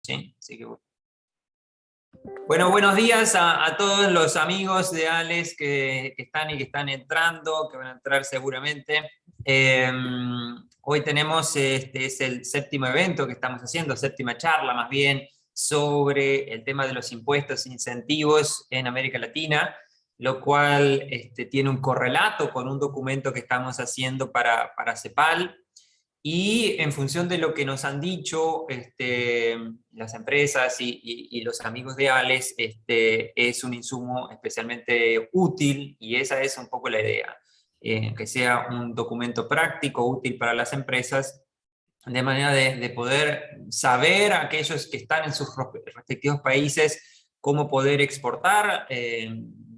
¿sí? Así que bueno, buenos días a todos los amigos de Alex que están y que están entrando, que van a entrar seguramente. Hoy tenemos, es el séptimo evento que estamos haciendo, séptima charla más bien, sobre el tema de los impuestos e incentivos en América Latina, lo cual tiene un correlato con un documento que estamos haciendo para CEPAL. Y en función de lo que nos han dicho las empresas y los amigos de Alex, es un insumo especialmente útil, y esa es un poco la idea, que sea un documento práctico, útil para las empresas, de manera de poder saber a aquellos que están en sus respectivos países cómo poder exportar,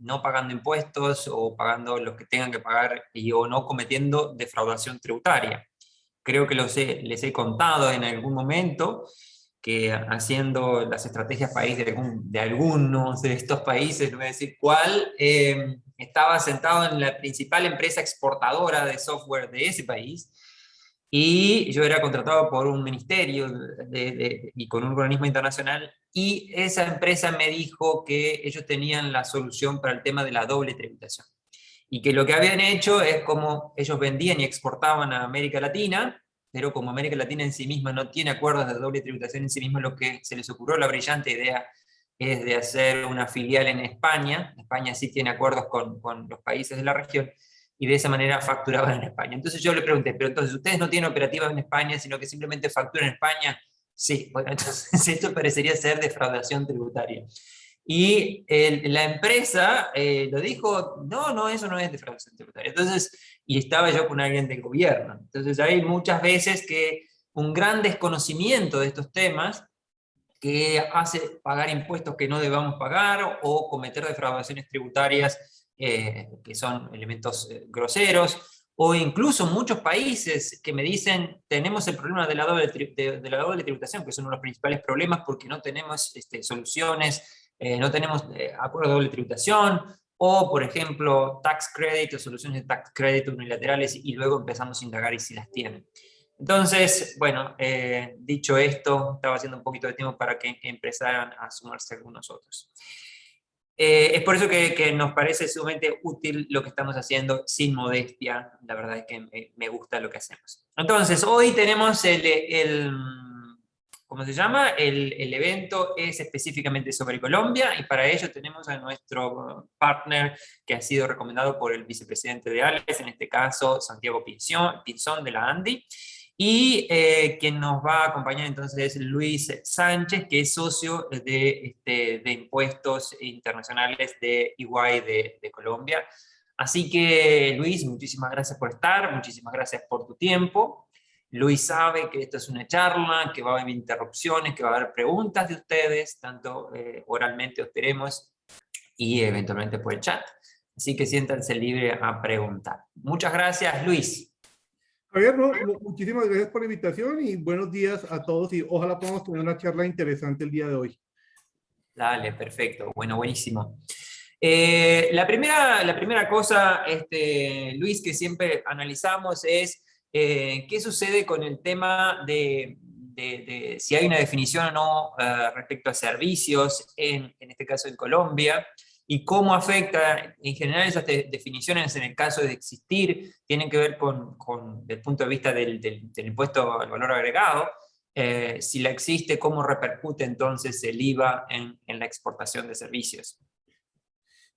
no pagando impuestos o pagando los que tengan que pagar o no cometiendo defraudación tributaria. Creo que les he contado en algún momento que haciendo las estrategias país de algunos de estos países, no voy a decir cuál, estaba sentado en la principal empresa exportadora de software de ese país, y yo era contratado por un ministerio y con un organismo internacional, y esa empresa me dijo que ellos tenían la solución para el tema de la doble tributación. Y que lo que habían hecho es como ellos vendían y exportaban a América Latina, pero como América Latina en sí misma no tiene acuerdos de doble tributación en sí misma, lo que se les ocurrió la brillante idea es de hacer una filial en España. España sí tiene acuerdos con los países de la región, y de esa manera facturaban en España. Entonces yo le pregunté, pero entonces ustedes no tienen operativas en España, sino que simplemente facturan en España. Sí, bueno, entonces esto parecería ser defraudación tributaria. Y la empresa lo dijo, no, eso no es defraudación tributaria. Entonces, y estaba yo con alguien del gobierno. Entonces hay muchas veces que un gran desconocimiento de estos temas que hace pagar impuestos que no debamos pagar o cometer defraudaciones tributarias que son elementos groseros, o incluso muchos países que me dicen tenemos el problema de la doble tributación, que es uno de los principales problemas porque no tenemos soluciones, no tenemos acuerdos de doble tributación, o por ejemplo tax credit o soluciones de tax credit unilaterales, y luego empezamos a indagar y si las tienen. Entonces, bueno, dicho esto, estaba haciendo un poquito de tiempo para que empezaran a sumarse algunos otros. Es por eso que nos parece sumamente útil lo que estamos haciendo, sin modestia. La verdad es que me gusta lo que hacemos. Entonces, hoy tenemos ¿cómo se llama? El evento es específicamente sobre Colombia, y para ello tenemos a nuestro partner que ha sido recomendado por el vicepresidente de ALES, en este caso Santiago Pinzón de la ANDI. Y quien nos va a acompañar entonces es Luis Sánchez, que es socio de impuestos internacionales de EY de Colombia. Así que, Luis, muchísimas gracias por estar, muchísimas gracias por tu tiempo. Luis sabe que esto es una charla, que va a haber interrupciones, que va a haber preguntas de ustedes, tanto oralmente esperemos, y eventualmente por el chat. Así que siéntanse libres a preguntar. Muchas gracias, Luis. Javier, muchísimas gracias por la invitación y buenos días a todos, y ojalá podamos tener una charla interesante el día de hoy. Dale, perfecto. Bueno, buenísimo. La primera cosa, Luis, que siempre analizamos es qué sucede con el tema de si hay una definición o no respecto a servicios, en este caso en Colombia, y cómo afecta en general esas definiciones, en el caso de existir, tienen que ver desde el punto de vista del impuesto al valor agregado. Si la existe, ¿cómo repercute entonces el IVA en la exportación de servicios?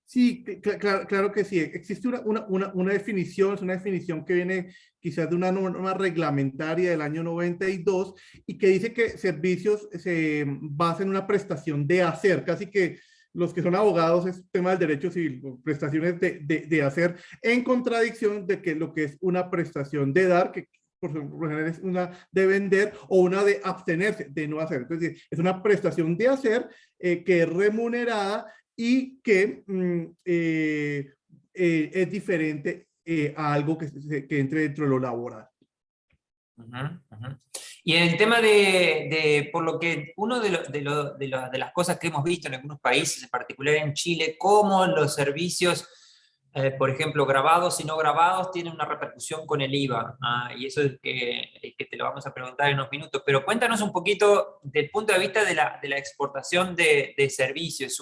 Sí, claro que sí. Existe una definición, es una definición que viene quizás de una norma reglamentaria del año 92 y que dice que servicios se basan en una prestación de hacer, casi que los que son abogados es tema del derecho civil, prestaciones de hacer, en contradicción de que lo que es una prestación de dar, que por general es una de vender o una de abstenerse, de no hacer. Entonces, es una prestación de hacer que es remunerada y que es diferente a algo que entre dentro de lo laboral. Y en el tema por lo que uno de las cosas que hemos visto en algunos países, en particular en Chile, cómo los servicios por ejemplo, grabados y no grabados tienen una repercusión con el IVA, y eso es que te lo vamos a preguntar en unos minutos, pero cuéntanos un poquito del punto de vista de la exportación de servicios.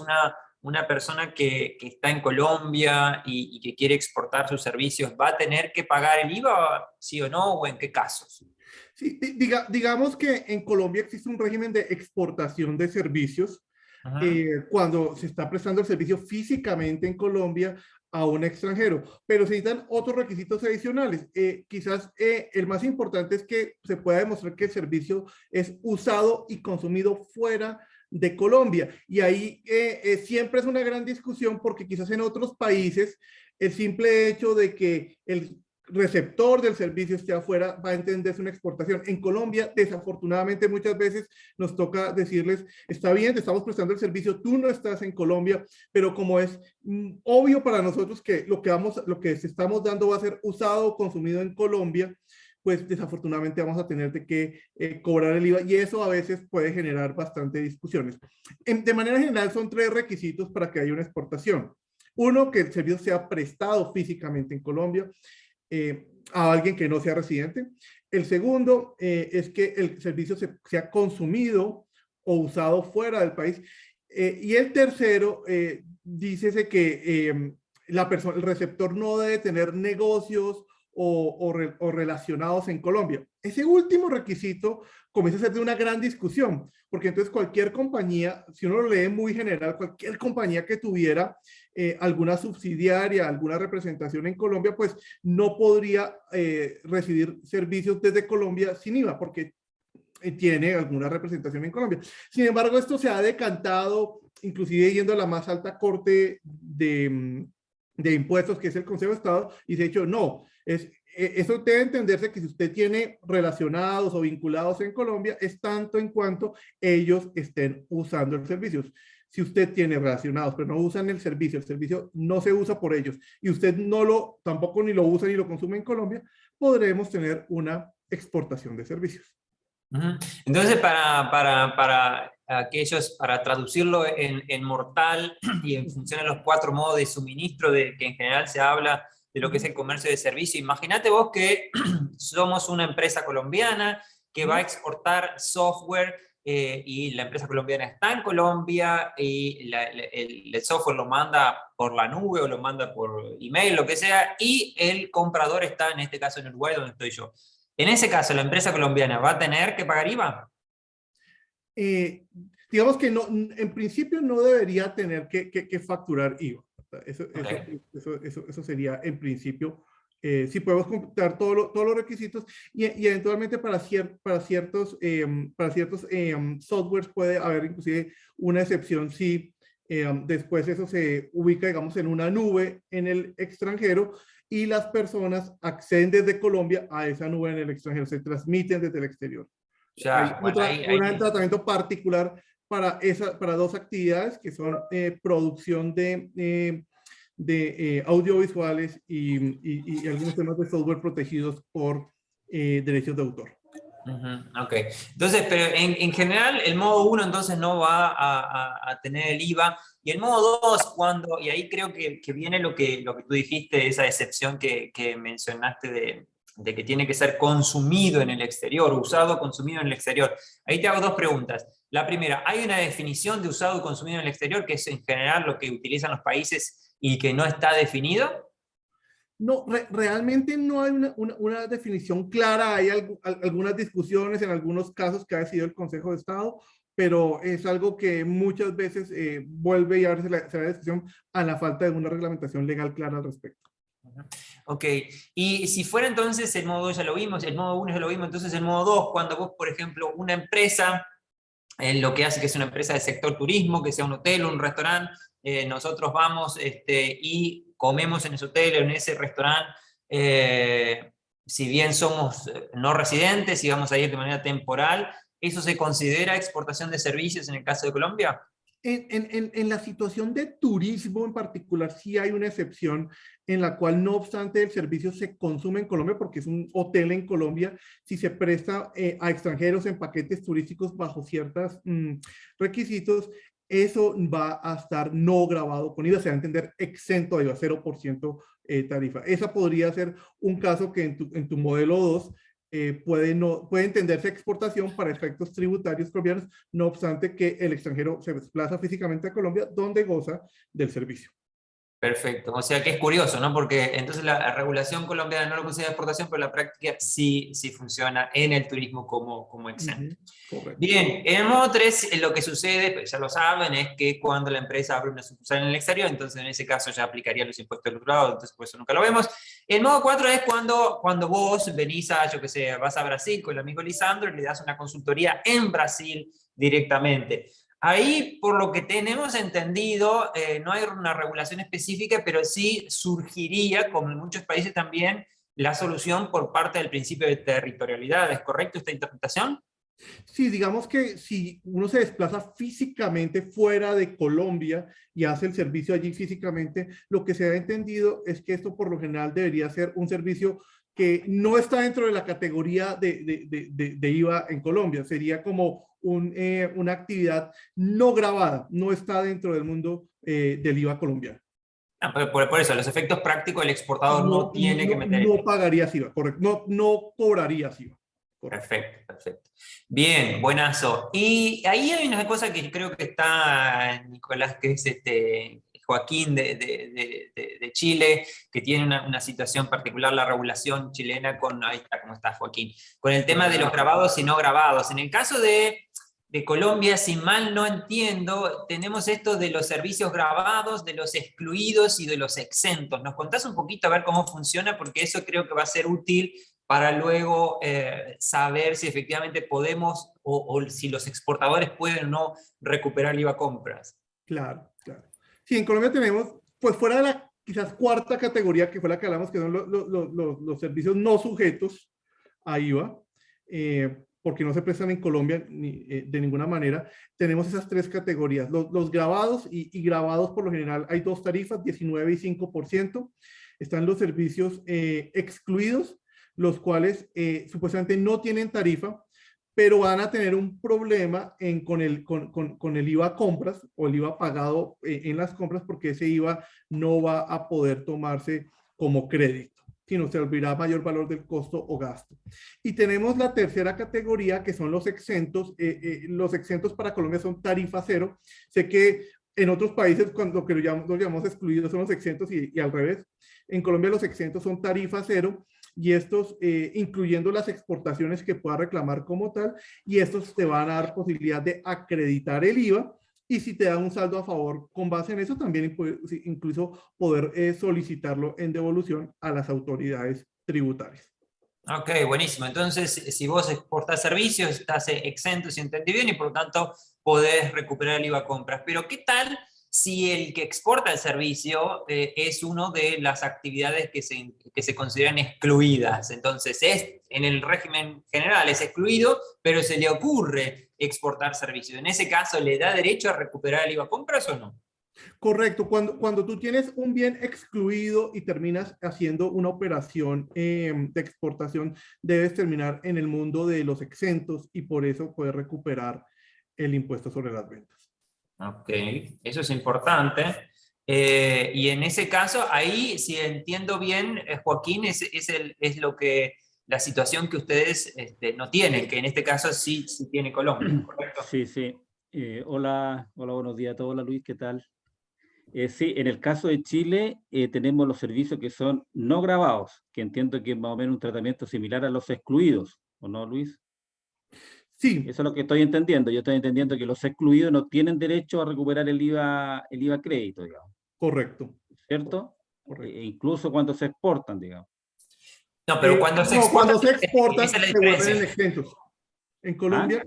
Una persona que está en Colombia y que quiere exportar sus servicios, ¿va a tener que pagar el IVA, sí o no, o en qué casos? Sí, digamos que en Colombia existe un régimen de exportación de servicios Ajá. cuando se está prestando el servicio físicamente en Colombia a un extranjero, pero se necesitan otros requisitos adicionales. Quizás el más importante es que se pueda demostrar que el servicio es usado y consumido fuera de Colombia. Y ahí siempre es una gran discusión porque quizás en otros países el simple hecho de que el receptor del servicio esté afuera va a entenderse una exportación. En Colombia, desafortunadamente, muchas veces nos toca decirles, está bien, te estamos prestando el servicio, tú no estás en Colombia, pero como es obvio para nosotros que lo que estamos dando va a ser usado o consumido en Colombia, pues desafortunadamente vamos a tener que cobrar el IVA y eso a veces puede generar bastante discusiones. De manera general son tres requisitos para que haya una exportación. Uno, que el servicio sea prestado físicamente en Colombia a alguien que no sea residente. El segundo es que el servicio sea consumido o usado fuera del país. Y el tercero, dícese que el receptor no debe tener negocios o relacionados en Colombia. Ese último requisito comienza a ser de una gran discusión, porque entonces cualquier compañía, si uno lo lee muy general, cualquier compañía que tuviera alguna subsidiaria, alguna representación en Colombia, pues no podría recibir servicios desde Colombia sin IVA, porque tiene alguna representación en Colombia. Sin embargo, esto se ha decantado, inclusive yendo a la más alta corte de impuestos, que es el Consejo de Estado, y se ha dicho, no, eso debe entenderse que si usted tiene relacionados o vinculados en Colombia, es tanto en cuanto ellos estén usando el servicio. Si usted tiene relacionados, pero no usan el servicio no se usa por ellos, y usted tampoco ni lo usa ni lo consume en Colombia, podremos tener una exportación de servicios. Ujú. Entonces, para aquellos, para traducirlo en mortal y en función de los cuatro modos de suministro de que en general se habla de lo que es el comercio de servicio, imagínate vos que somos una empresa colombiana que va a exportar software y la empresa colombiana está en Colombia y el software lo manda por la nube o lo manda por email, lo que sea, y el comprador está en este caso en Uruguay, donde estoy yo. En ese caso, ¿la empresa colombiana va a tener que pagar IVA? eh, digamos que no, en principio no debería tener que facturar IVA. Okay. Eso sería en principio, si podemos completar todos los requisitos y eventualmente para ciertos softwares puede haber inclusive una excepción si después eso se ubica, digamos, en una nube en el extranjero y las personas acceden desde Colombia a esa nube en el extranjero, se transmiten desde el exterior. Hay Ya, bueno, un tratamiento particular para dos actividades que son producción de audiovisuales y algunos temas de software protegidos por derechos de autor. Ok, entonces, pero en general el modo uno entonces no va a tener el IVA, y el modo 2 cuando, y ahí creo que viene lo que tú dijiste, esa excepción que mencionaste de que tiene que ser consumido en el exterior, usado, consumido en el exterior. Ahí te hago dos preguntas. La primera, ¿hay una definición de usado y consumido en el exterior, que es en general lo que utilizan los países y que no está definido? No, realmente no hay una definición clara. Hay algunas discusiones en algunos casos que ha decidido el Consejo de Estado, pero es algo que muchas veces vuelve y abre se la discusión a la falta de una reglamentación legal clara al respecto. Ok, y si fuera entonces el modo 2 ya lo vimos, el modo 1 ya lo vimos, entonces el modo 2 cuando vos, por ejemplo, una empresa, lo que hace que es una empresa del sector turismo, que sea un hotel o un restaurante, nosotros vamos y comemos en ese hotel o en ese restaurante, si bien somos no residentes y vamos a ir de manera temporal, ¿eso se considera exportación de servicios en el caso de Colombia? En la situación de turismo en particular, sí hay una excepción en la cual, no obstante, el servicio se consume en Colombia porque es un hotel en Colombia, si se presta a extranjeros en paquetes turísticos bajo ciertos requisitos, eso va a estar no grabado con IVA, se va a entender exento de IVA, 0% tarifa. Esa podría ser un caso que en tu modelo 2 puede entenderse exportación para efectos tributarios colombianos, no obstante que el extranjero se desplaza físicamente a Colombia, donde goza del servicio. Perfecto, o sea que es curioso, ¿no? Porque entonces la regulación colombiana no lo considera exportación, pero la práctica sí, sí funciona en el turismo como exento. Correcto. Bien, en el modo 3 lo que sucede, pues ya lo saben, es que cuando la empresa abre una sucursal en el exterior, entonces en ese caso ya aplicaría los impuestos del otro lado, entonces por eso nunca lo vemos. El modo 4 es cuando vos venís a, yo qué sé, vas a Brasil con el amigo Lisandro y le das una consultoría en Brasil directamente. Ahí, por lo que tenemos entendido, no hay una regulación específica, pero sí surgiría, como en muchos países también, la solución por parte del principio de territorialidad. ¿Es correcto esta interpretación? Sí, digamos que si uno se desplaza físicamente fuera de Colombia y hace el servicio allí físicamente, lo que se ha entendido es que esto por lo general debería ser un servicio que no está dentro de la categoría de IVA en Colombia. Sería como una actividad no grabada, no está dentro del mundo del IVA colombiano. Ah, por eso, los efectos prácticos, el exportador no tiene que meter el No IVA. pagarías IVA, correcto. No cobrarías IVA. Correcto. Perfecto, perfecto. Bien, buenazo. Y ahí hay una cosa que creo que está Nicolás, que es Joaquín de Chile, que tiene una situación particular, la regulación chilena con, ahí está, ¿cómo está Joaquín? Con el tema de los grabados y no grabados. En el caso de Colombia, si mal no entiendo, tenemos esto de los servicios grabados, de los excluidos y de los exentos. ¿Nos contás un poquito a ver cómo funciona? Porque eso creo que va a ser útil para luego saber si efectivamente podemos o si los exportadores pueden o no recuperar el IVA compras. Claro, claro. Sí, en Colombia tenemos, pues fuera de la quizás cuarta categoría, que fue la que hablamos, que son los servicios no sujetos a IVA, porque no se prestan en Colombia de ninguna manera, tenemos esas tres categorías. Los grabados y grabados por lo general hay dos tarifas, 19 y 5%. Están los servicios excluidos, los cuales supuestamente no tienen tarifa, pero van a tener un problema con el IVA compras o el IVA pagado en las compras, porque ese IVA no va a poder tomarse como crédito, sino se olvidará mayor valor del costo o gasto. Y tenemos la tercera categoría, que son los exentos. Los exentos para Colombia son tarifa cero. Sé que en otros países, cuando lo que lo llamamos excluidos son los exentos y al revés. En Colombia los exentos son tarifa cero, y estos, incluyendo las exportaciones que pueda reclamar como tal, y estos te van a dar posibilidad de acreditar el IVA, y si te da un saldo a favor con base en eso, también incluso poder solicitarlo en devolución a las autoridades tributarias. Ok, buenísimo. Entonces, si vos exportás servicios, estás exento, si entendí bien, y por lo tanto podés recuperar el IVA compras. Pero ¿qué tal si el que exporta el servicio es una de las actividades que se consideran excluidas? Entonces, en el régimen general es excluido, pero se le ocurre exportar servicios. En ese caso, ¿le da derecho a recuperar el IVA compras o no? Correcto, cuando tú tienes un bien excluido y terminas haciendo una operación de exportación, debes terminar en el mundo de los exentos y por eso puedes recuperar el impuesto sobre las ventas. Ok, eso es importante. Y en ese caso, ahí, si entiendo bien, Joaquín, es lo que la situación que ustedes no tienen, que en este caso sí, sí tiene Colombia, ¿correcto? Sí, sí. Hola, hola, buenos días a todos. Hola Luis, ¿qué tal? Sí, en el caso de Chile tenemos los servicios que son no grabados, que entiendo que es más o menos un tratamiento similar a los excluidos, ¿o no, Luis? Sí, Eso es lo que estoy entendiendo. Yo estoy entendiendo que los excluidos no tienen derecho a recuperar el IVA crédito, digamos, correcto, ¿cierto? correcto. Incluso cuando se exportan, digamos. No, pero cuando se No, exporta, cuando se esa exportan, es la se vuelven en diferencia. exentos. En ¿Ah? Colombia,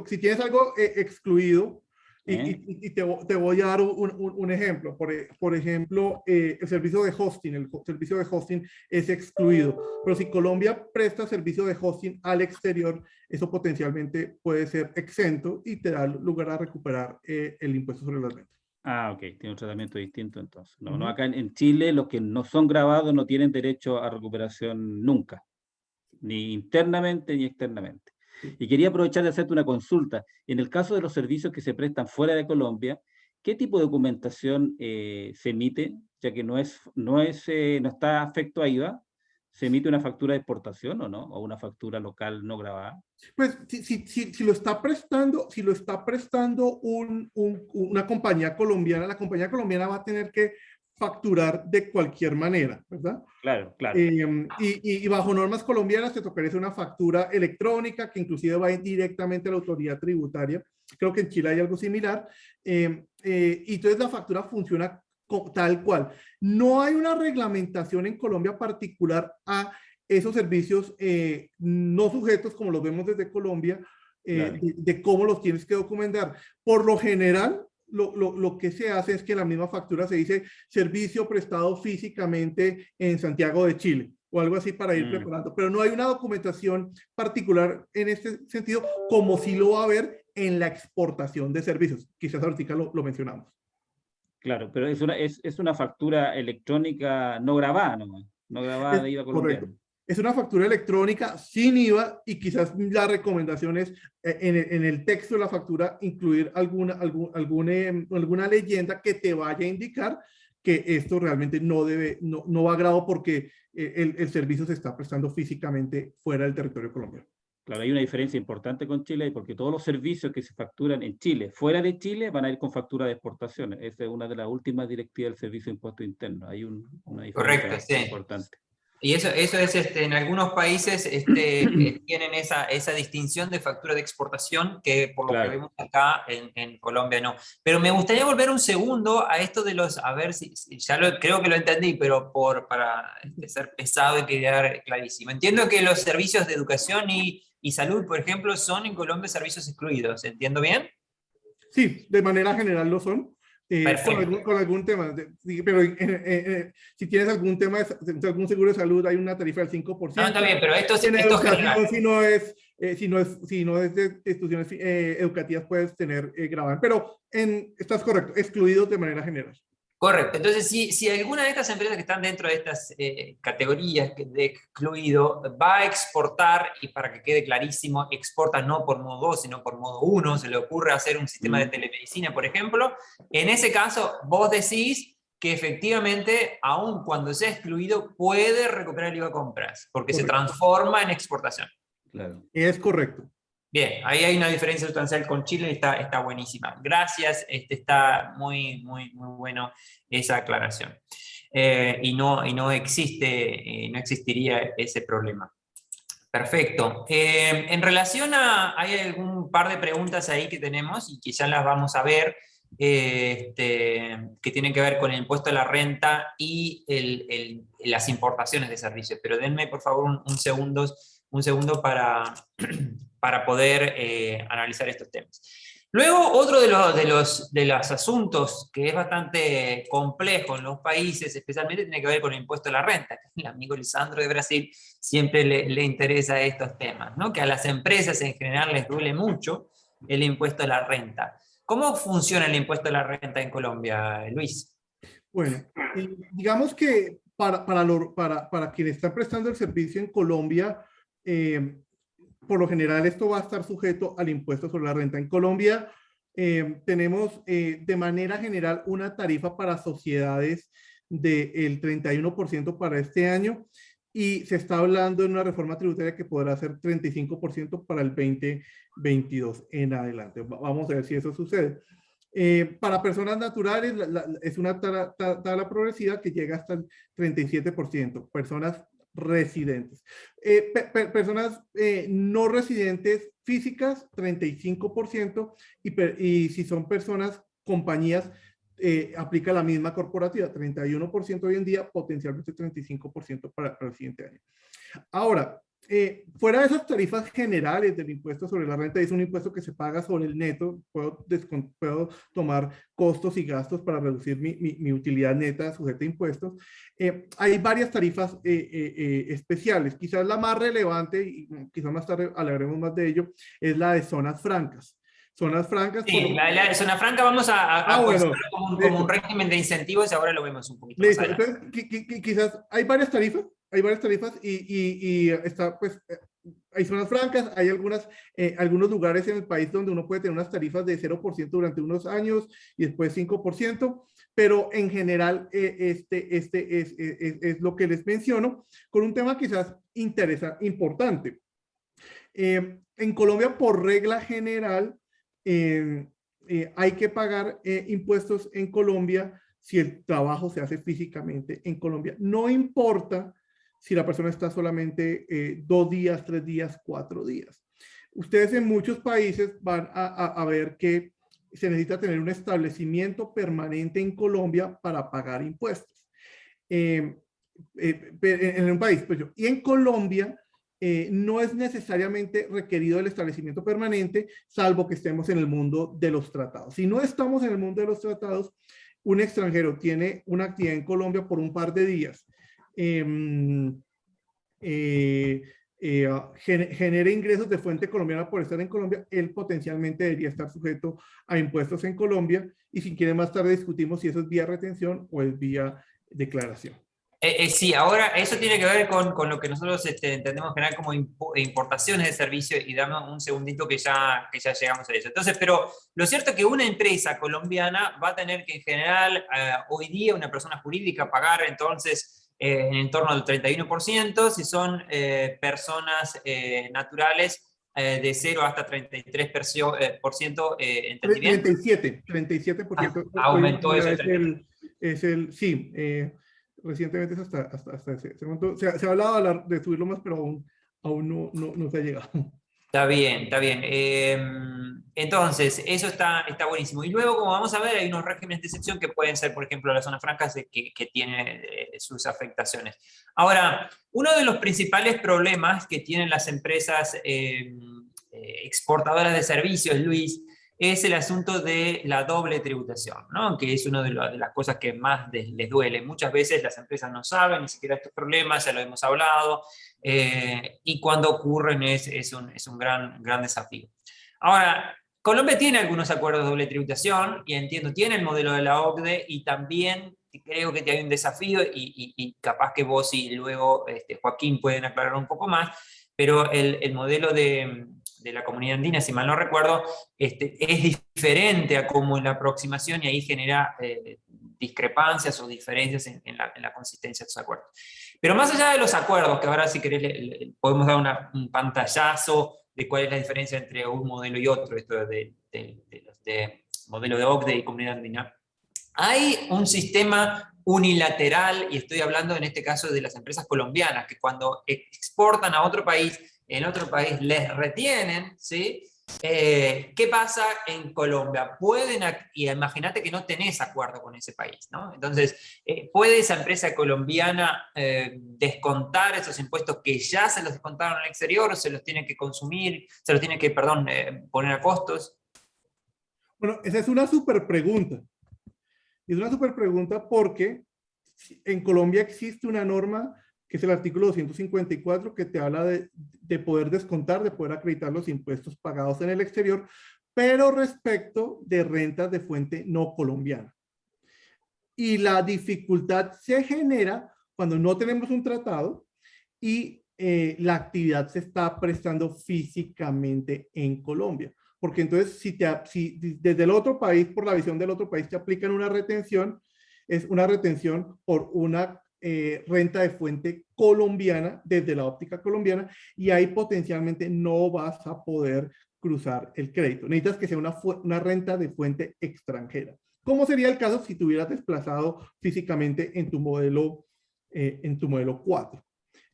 si tienes algo excluido, ¿Eh? te voy a dar un ejemplo. Por ejemplo, el servicio de hosting, servicio de hosting es excluido. Pero si Colombia presta servicio de hosting al exterior, eso potencialmente puede ser exento y te da lugar a recuperar el impuesto sobre las ventas. Ah, ok, tiene un tratamiento distinto entonces. No, no, Ujú. acá en Chile los que no son grabados no tienen derecho a recuperación nunca, ni internamente ni externamente. Y quería aprovechar de hacerte una consulta. En el caso de los servicios que se prestan fuera de Colombia, ¿qué tipo de documentación se emite? Ya que no está afecto a IVA, ¿se emite una factura de exportación o no? ¿O una factura local no grabada? Pues si lo está prestando, si lo está prestando una compañía colombiana, la compañía colombiana va a tener que facturar de cualquier manera, ¿verdad? Claro, claro. Y bajo normas colombianas te tocaría hacer una factura electrónica que inclusive va directamente a la autoridad tributaria. Creo que en Chile hay algo similar. Y entonces la factura funciona tal cual. No hay una reglamentación en Colombia particular a esos servicios no sujetos, como los vemos desde Colombia, Claro. de cómo los tienes que documentar. Por lo general, lo que se hace es que en la misma factura se dice servicio prestado físicamente en Santiago de Chile o algo así para ir preparando, pero no hay una documentación particular en este sentido como sí lo va a haber en la exportación de servicios. Quizás ahorita lo mencionamos. Claro, pero es una factura electrónica no grabada, no grabada de IVA colombiano. Correcto. Es una factura electrónica sin IVA y quizás la recomendación es en el texto de la factura incluir alguna leyenda que te vaya a indicar que esto realmente no va grabado porque el servicio se está prestando físicamente fuera del territorio colombiano. Claro, hay una diferencia importante con Chile porque todos los servicios que se facturan en Chile, fuera de Chile, van a ir con factura de exportación. Esa es una de las últimas directivas del Servicio de Impuesto Interno. Hay una diferencia importante. Y eso es, en algunos países tienen esa distinción de factura de exportación que por lo que vemos acá en Colombia no. Pero me gustaría volver un segundo a esto de los, a ver si ya creo que lo entendí, pero para ser pesado y quedar clarísimo. Entiendo que los servicios de educación y salud, por ejemplo, son en Colombia servicios excluidos. ¿Entiendo bien? Sí, de manera general lo son. Con algún tema, pero si tienes algún tema, algún seguro de salud, hay una tarifa del 5%. No, está bien, pero esto es general. Si no es de instituciones educativas, puedes tener gravamen. Pero estás correcto, excluidos de manera general. Correcto. Entonces, si alguna de estas empresas que están dentro de estas categorías de excluido va a exportar, y para que quede clarísimo, exporta no por modo 2, sino por modo 1, se le ocurre hacer un sistema de telemedicina, por ejemplo, en ese caso vos decís que efectivamente, aun cuando sea excluido, puede recuperar el IVA compras, porque se transforma en exportación. Claro. Es correcto. Bien, ahí hay una diferencia sustancial con Chile y está buenísima. Gracias, está muy bueno esa aclaración. Y no existiría ese problema. Perfecto. En relación hay algún par de preguntas ahí que tenemos y que ya las vamos a ver, que tienen que ver con el impuesto a la renta y las importaciones de servicios. Pero denme, por favor, un segundo para poder analizar estos temas. Luego, otro de los asuntos que es bastante complejo en los países, especialmente tiene que ver con el impuesto a la renta. El amigo Lisandro de Brasil siempre le interesa estos temas, ¿no? Que a las empresas en general les duele mucho el impuesto a la renta. ¿Cómo funciona el impuesto a la renta en Colombia, Luis? Bueno, digamos que para quienes están prestando el servicio en Colombia, por lo general esto va a estar sujeto al impuesto sobre la renta. En Colombia tenemos de manera general una tarifa para sociedades del 31% para este año y se está hablando de una reforma tributaria que podrá ser 35% para el 2022 en adelante. Vamos a ver si eso sucede. Para personas naturales es una tabla progresiva que llega hasta el 37%. Personas residentes. Personas no residentes físicas, 35%, y si son personas, compañías, aplica la misma corporativa, 31% hoy en día, potencialmente 35% para el siguiente año. Ahora, fuera de esas tarifas generales del impuesto sobre la renta, es un impuesto que se paga sobre el neto, puedo tomar costos y gastos para reducir mi utilidad neta sujeta a impuestos. Hay varias tarifas especiales, quizás la más relevante, y quizás más tarde hablaremos más de ello, es la de zonas francas. Zonas francas. Sí, la zona franca vamos a bueno, como un régimen de incentivos y ahora lo vemos un poquito más allá. Entonces, quizás hay varias tarifas y está, pues, hay zonas francas, hay algunos lugares en el país donde uno puede tener unas tarifas de 0% durante unos años y después 5%, pero en general es lo que les menciono, con un tema quizás importante. En Colombia, por regla general, hay que pagar impuestos en Colombia si el trabajo se hace físicamente en Colombia. No importa si la persona está solamente 2 días, 3 días, 4 días. Ustedes en muchos países van a ver que se necesita tener un establecimiento permanente en Colombia para pagar impuestos. En un país, pues y en Colombia no es necesariamente requerido el establecimiento permanente, salvo que estemos en el mundo de los tratados. Si no estamos en el mundo de los tratados, un extranjero tiene una actividad en Colombia por un par de días, genere ingresos de fuente colombiana por estar en Colombia, él potencialmente debería estar sujeto a impuestos en Colombia, y si quiere más tarde discutimos si eso es vía retención o es vía declaración. Sí, ahora eso tiene que ver con lo que nosotros entendemos generar como importaciones de servicios, y dame un segundito que ya llegamos a eso. Entonces, pero lo cierto es que una empresa colombiana va a tener que en general hoy día una persona jurídica pagar entonces en torno al 31%, si son personas naturales de 0 hasta 33%, ¿entendí bien? 37%. Aumentó eso. Sí, recientemente es hasta ese momento. Se ha hablado de subirlo más, pero aún no se ha llegado. Está bien, está bien. Entonces, eso está buenísimo. Y luego, como vamos a ver, hay unos regímenes de excepción que pueden ser, por ejemplo, las zonas francas que tienen sus afectaciones. Ahora, uno de los principales problemas que tienen las empresas exportadoras de servicios, Luis, es el asunto de la doble tributación, ¿no? Que es una de las cosas que más les duele. Muchas veces las empresas no saben ni siquiera estos problemas, ya lo hemos hablado, y cuando ocurren es un gran desafío. Ahora, Colombia tiene algunos acuerdos de doble tributación, y entiendo, tiene el modelo de la OCDE, y también creo que hay un desafío, y capaz que vos y luego Joaquín pueden aclarar un poco más, pero el modelo de la comunidad andina, si mal no recuerdo, es diferente a cómo en la aproximación, y ahí genera discrepancias o diferencias en la consistencia de estos acuerdos. Pero más allá de los acuerdos, que ahora si querés podemos dar un pantallazo de cuál es la diferencia entre un modelo y otro, esto de modelo de OCDE y comunidad andina, hay un sistema unilateral, y estoy hablando en este caso de las empresas colombianas, que cuando exportan a otro país, en otro país les retienen, ¿sí? ¿Qué pasa en Colombia? Y imagínate que no tenés acuerdo con ese país, ¿no? Entonces, ¿puede esa empresa colombiana descontar esos impuestos que ya se los descontaron al exterior, o se los tiene que consumir, se los tiene que, poner a costos? Bueno, esa es una súper pregunta. Es una súper pregunta porque en Colombia existe una norma que es el artículo 254, que te habla de poder descontar, de poder acreditar los impuestos pagados en el exterior, pero respecto de rentas de fuente no colombiana. Y la dificultad se genera cuando no tenemos un tratado y la actividad se está prestando físicamente en Colombia. Porque entonces, si desde el otro país, por la visión del otro país, te aplican una retención, es una retención por una renta de fuente colombiana, desde la óptica colombiana, y ahí potencialmente no vas a poder cruzar el crédito. Necesitas que sea una renta de fuente extranjera. ¿Cómo sería el caso si te hubieras desplazado físicamente en tu modelo 4?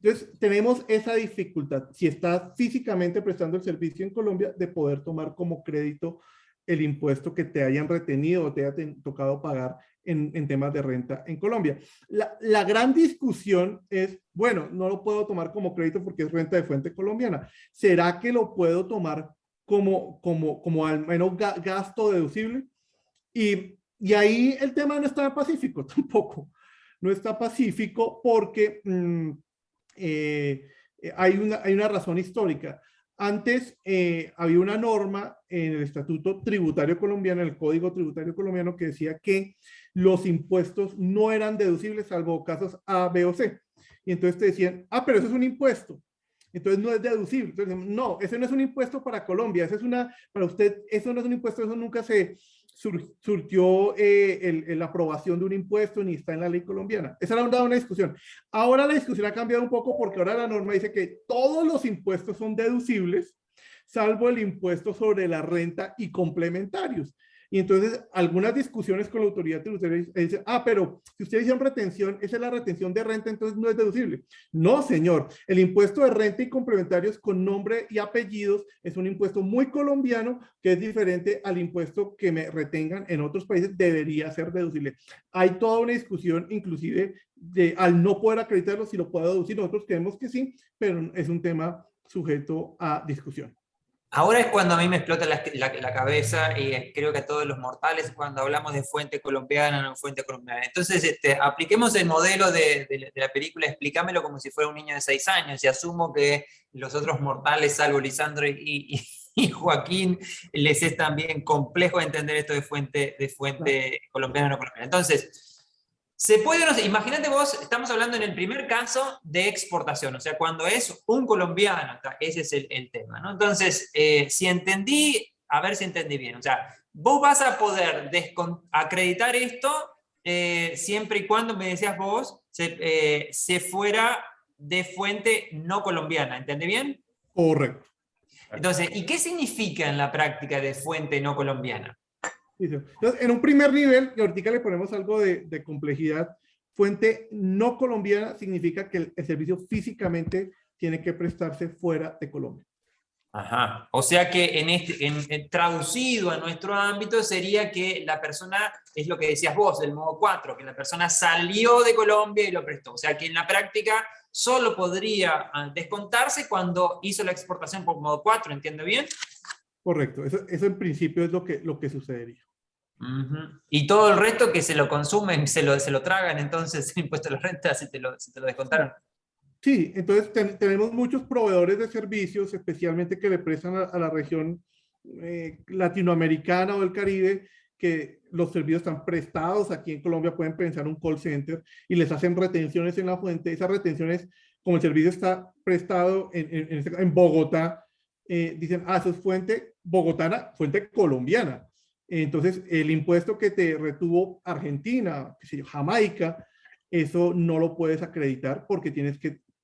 Entonces, tenemos esa dificultad, si estás físicamente prestando el servicio en Colombia, de poder tomar como crédito el impuesto que te hayan retenido o te haya tocado pagar en temas de renta en Colombia. La gran discusión es, bueno, no lo puedo tomar como crédito porque es renta de fuente colombiana. ¿Será que lo puedo tomar como al menos gasto deducible? Y ahí el tema no está pacífico tampoco. No está pacífico porque hay una razón histórica. Antes había una norma en el Estatuto Tributario Colombiano, en el Código Tributario Colombiano, que decía que los impuestos no eran deducibles salvo casos A, B o C. Y entonces te decían, pero eso es un impuesto. entonces no es deducible. Entonces, no, eso no es un impuesto para Colombia, eso es para usted, eso no es un impuesto, eso nunca se surtió la aprobación de un impuesto ni está en la ley colombiana. Esa era una discusión. Ahora la discusión ha cambiado un poco porque ahora la norma dice que todos los impuestos son deducibles, salvo el impuesto sobre la renta y complementarios. Y entonces algunas discusiones con la autoridad tributaria dicen, pero si ustedes hicieron retención, esa es la retención de renta, entonces no es deducible. No, señor, el impuesto de renta y complementarios con nombre y apellidos es un impuesto muy colombiano que es diferente al impuesto que me retengan en otros países, debería ser deducible. Hay toda una discusión inclusive al no poder acreditarlo, si lo puedo deducir, nosotros creemos que sí, pero es un tema sujeto a discusión. Ahora es cuando a mí me explota la cabeza y creo que a todos los mortales cuando hablamos de fuente colombiana, no fuente colombiana. Entonces, apliquemos el modelo de la película, explícamelo como si fuera un niño de 6 años y asumo que los otros mortales, salvo Lisandro y Joaquín, les es también complejo entender esto de fuente colombiana o no colombiana. Entonces, se puede, no sé, imagínate vos, estamos hablando en el primer caso de exportación, o sea, cuando es un colombiano, ese es el tema, ¿no? Entonces, si entendí, a ver si entendí bien, o sea, vos vas a poder acreditar esto siempre y cuando, me decías vos, se fuera de fuente no colombiana, ¿entendí bien? Correcto. Entonces, ¿y qué significa en la práctica de fuente no colombiana? Entonces, en un primer nivel, y ahorita le ponemos algo de complejidad, fuente no colombiana significa que el servicio físicamente tiene que prestarse fuera de Colombia. Ajá. O sea que traducido a nuestro ámbito sería que la persona, es lo que decías vos, el modo 4, que la persona salió de Colombia y lo prestó. O sea que en la práctica solo podría descontarse cuando hizo la exportación por modo 4, ¿entiendo bien? Correcto, eso en principio es lo que sucedería. Y todo el resto que se lo consumen, se lo tragan, entonces el impuesto a la renta, si te lo descontaron. Sí, entonces tenemos muchos proveedores de servicios, especialmente que le prestan a la región latinoamericana o del Caribe, que los servicios están prestados. Aquí en Colombia pueden pensar un call center y les hacen retenciones en la fuente. Esas retenciones, como el servicio está prestado en Bogotá, dicen, eso es fuente bogotana, fuente colombiana. Entonces, el impuesto que te retuvo Argentina, Jamaica, eso no lo puedes acreditar porque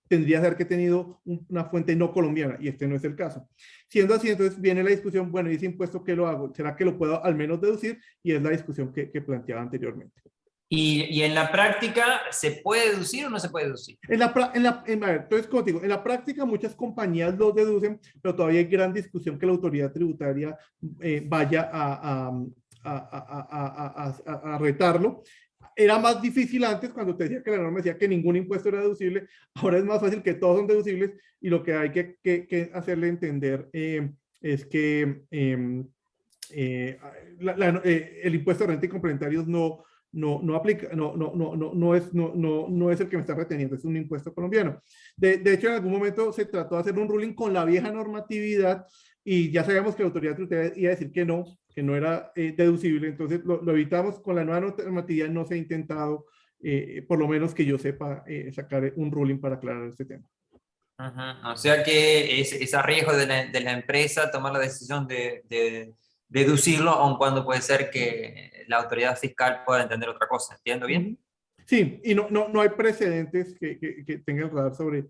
tendrías que tenido una fuente no colombiana, y este no es el caso. Siendo así, entonces viene la discusión, bueno, ¿y ese impuesto qué lo hago? ¿Será que lo puedo al menos deducir? Y es la discusión que planteaba anteriormente. ¿Y en la práctica se puede deducir o no se puede deducir? A ver, entonces, como te digo, en la práctica muchas compañías lo deducen, pero todavía hay gran discusión que la autoridad tributaria vaya a retarlo. Era más difícil antes cuando te decía que la norma decía que ningún impuesto era deducible. Ahora es más fácil que todos son deducibles, y lo que hay que hacerle entender es que el impuesto de renta y complementarios no aplica, no es el que me está reteniendo, es un impuesto colombiano. De hecho, en algún momento se trató de hacer un ruling con la vieja normatividad y ya sabíamos que la autoridad tributaria iba a decir que no era deducible, entonces lo evitamos. Con la nueva normatividad no se ha intentado, por lo menos que yo sepa, sacar un ruling para aclarar este tema. O sea que es a riesgo de la empresa tomar la decisión de deducirlo, aun cuando puede ser que la autoridad fiscal pueda entender otra cosa. ¿Entiendo bien? Sí, y no hay precedentes que tengan radar sobre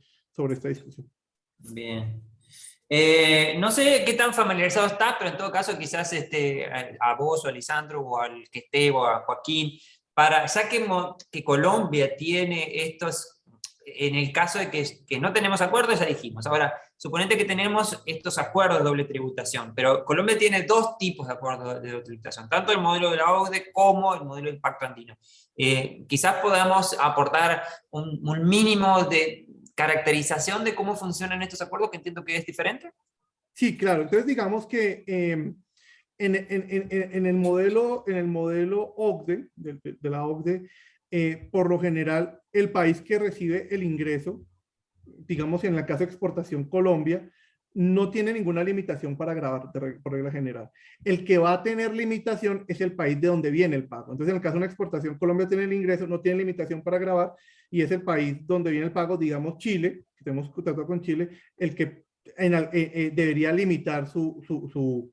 esta discusión. Bien. No sé qué tan familiarizado estás, pero en todo caso quizás a vos o a Lisandro o al que esté o a Joaquín, ya que Colombia tiene estos, en el caso de que no tenemos acuerdos, ya dijimos. Ahora, suponete que tenemos estos acuerdos de doble tributación, pero Colombia tiene 2 tipos de acuerdos de doble tributación, tanto el modelo de la OCDE como el modelo del Pacto Andino. Quizás podamos aportar un mínimo de caracterización de cómo funcionan estos acuerdos, que entiendo que es diferente. Sí, claro. Entonces, digamos que en el modelo OCDE, de la OCDE, por lo general, el país que recibe el ingreso, digamos en el caso de exportación Colombia, no tiene ninguna limitación para grabar por regla general. El que va a tener limitación es el país de donde viene el pago. Entonces, en el caso de una exportación, Colombia tiene el ingreso, no tiene limitación para grabar, y es el país donde viene el pago, digamos Chile, que tenemos tratado con Chile, el que debería limitar su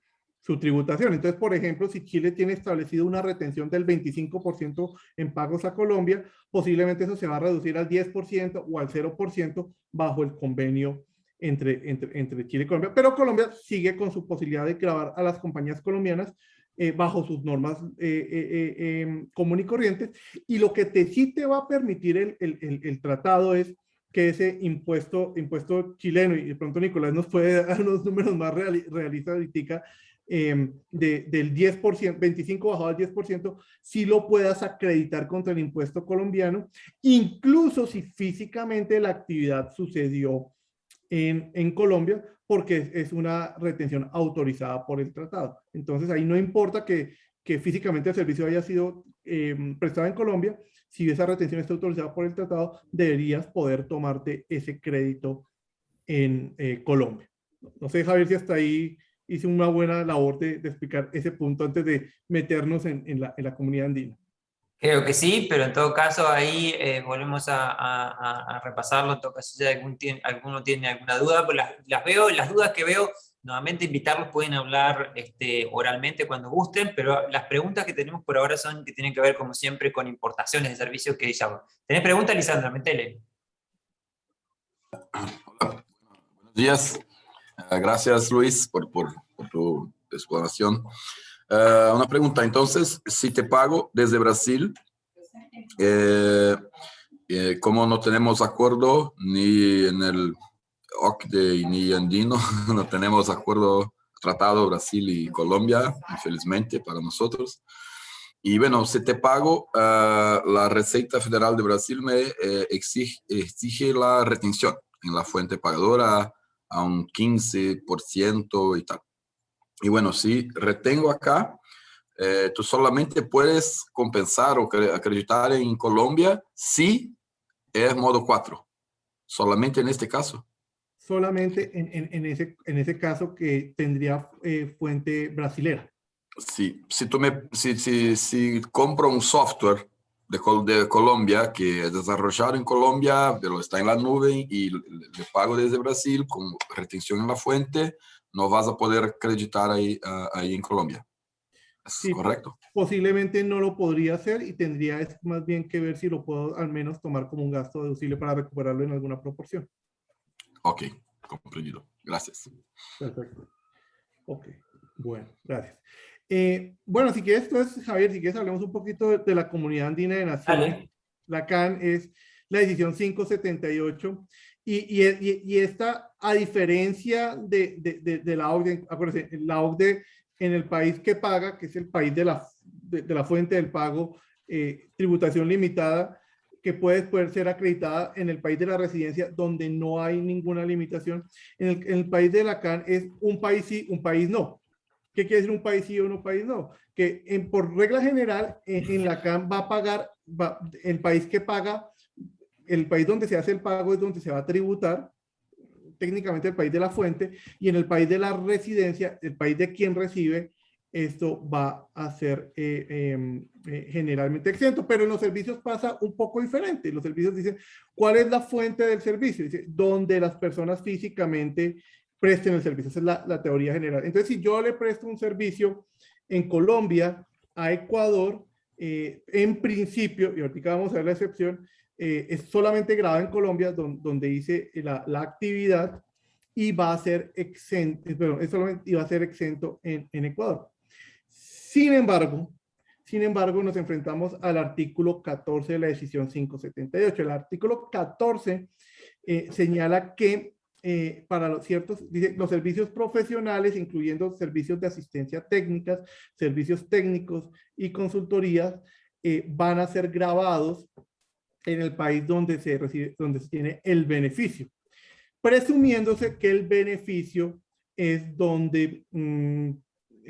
tributación. Entonces, por ejemplo, si Chile tiene establecido una retención del 25% en pagos a Colombia, posiblemente eso se va a reducir al 10% o al 0% bajo el convenio entre Chile y Colombia. Pero Colombia sigue con su posibilidad de gravar a las compañías colombianas bajo sus normas común y corrientes. Y lo que sí te va a permitir el tratado es que ese impuesto chileno, y de pronto Nicolás nos puede dar unos números más realistas ahorita, del 10%, 25 bajado al 10%, si lo puedas acreditar contra el impuesto colombiano, incluso si físicamente la actividad sucedió en Colombia, porque es una retención autorizada por el tratado. Entonces ahí no importa que físicamente el servicio haya sido prestado en Colombia, si esa retención está autorizada por el tratado, deberías poder tomarte ese crédito en Colombia. No sé, Javier, si hasta ahí hice una buena labor de explicar ese punto antes de meternos en la comunidad andina. Creo que sí, pero en todo caso ahí volvemos a repasarlo. En todo caso, si alguno tiene alguna duda, pues las dudas que veo, nuevamente invitarlos, pueden hablar oralmente cuando gusten, pero las preguntas que tenemos por ahora son que tienen que ver, como siempre, con importaciones de servicios que ya. ¿Tenés preguntas, Lisandra? Metele. Buenos días. Gracias, Luis, por tu explanación. Una pregunta, entonces, si te pago desde Brasil, como no tenemos acuerdo ni en el OCDE ni andino, no tenemos acuerdo, tratado Brasil y Colombia, infelizmente para nosotros. Y bueno, si te pago, la Receita Federal de Brasil me exige la retención en la fuente pagadora a un 15% y tal. Y bueno, si retengo acá, tú solamente puedes compensar o acreditar en Colombia si es modo 4. Solamente en este caso. Solamente en ese caso que tendría fuente brasilera. Sí, si compro un software de Colombia que es desarrollado en Colombia, pero está en la nube y le pago desde Brasil con retención en la fuente, no vas a poder acreditar ahí en Colombia. ¿Es sí, correcto? Posiblemente no lo podría hacer y tendría más bien que ver si lo puedo al menos tomar como un gasto deducible para recuperarlo en alguna proporción. Ok, comprendido. Gracias. Perfecto. Ok, bueno, gracias. Bueno, si quieres, entonces, Javier, si quieres, hablemos un poquito de la Comunidad Andina de Naciones. Dale. La CAN es la decisión 578 y esta, a diferencia de la OCDE, acuérdense, la OCDE en el país que paga, que es el país de la fuente del pago, tributación limitada, que puede ser acreditada en el país de la residencia, donde no hay ninguna limitación. En el país de la CAN es un país sí, un país no. ¿Qué quiere decir un país sí o un país no? Que por regla general, en la CAN va a pagar, el país que paga, el país donde se hace el pago es donde se va a tributar, técnicamente el país de la fuente, y en el país de la residencia, el país de quien recibe, esto va a ser generalmente exento, pero en los servicios pasa un poco diferente. Los servicios dicen, ¿cuál es la fuente del servicio? Dice, donde las personas físicamente presten el servicio. Esa es la teoría general. Entonces, si yo le presto un servicio en Colombia a Ecuador, en principio, y ahorita vamos a ver la excepción, es solamente grabado en Colombia, donde dice la actividad, y va a ser exento, y va a ser exento en Ecuador. Sin embargo, nos enfrentamos al artículo 14 de la decisión 578. El artículo 14 señala que para los servicios profesionales, incluyendo servicios de asistencia técnicas, servicios técnicos y consultorías, van a ser grabados en el país donde se tiene el beneficio, presumiéndose que el beneficio es donde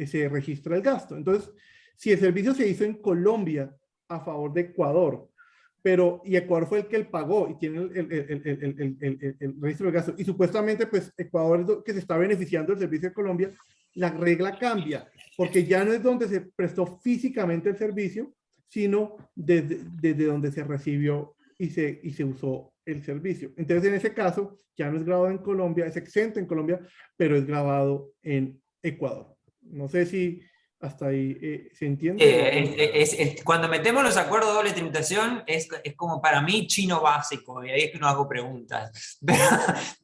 se registra el gasto. Entonces, si el servicio se hizo en Colombia a favor de Ecuador, y Ecuador fue el que pagó y tiene el registro del gasto, y supuestamente pues Ecuador es que se está beneficiando del servicio de Colombia, la regla cambia, porque ya no es donde se prestó físicamente el servicio, sino desde donde se recibió y se usó el servicio. Entonces, en ese caso, ya no es grabado en Colombia, es exento en Colombia, pero es grabado en Ecuador. No sé si hasta ahí se entiende. Cuando metemos los acuerdos de doble tributación es como para mí chino básico, y ahí es que no hago preguntas.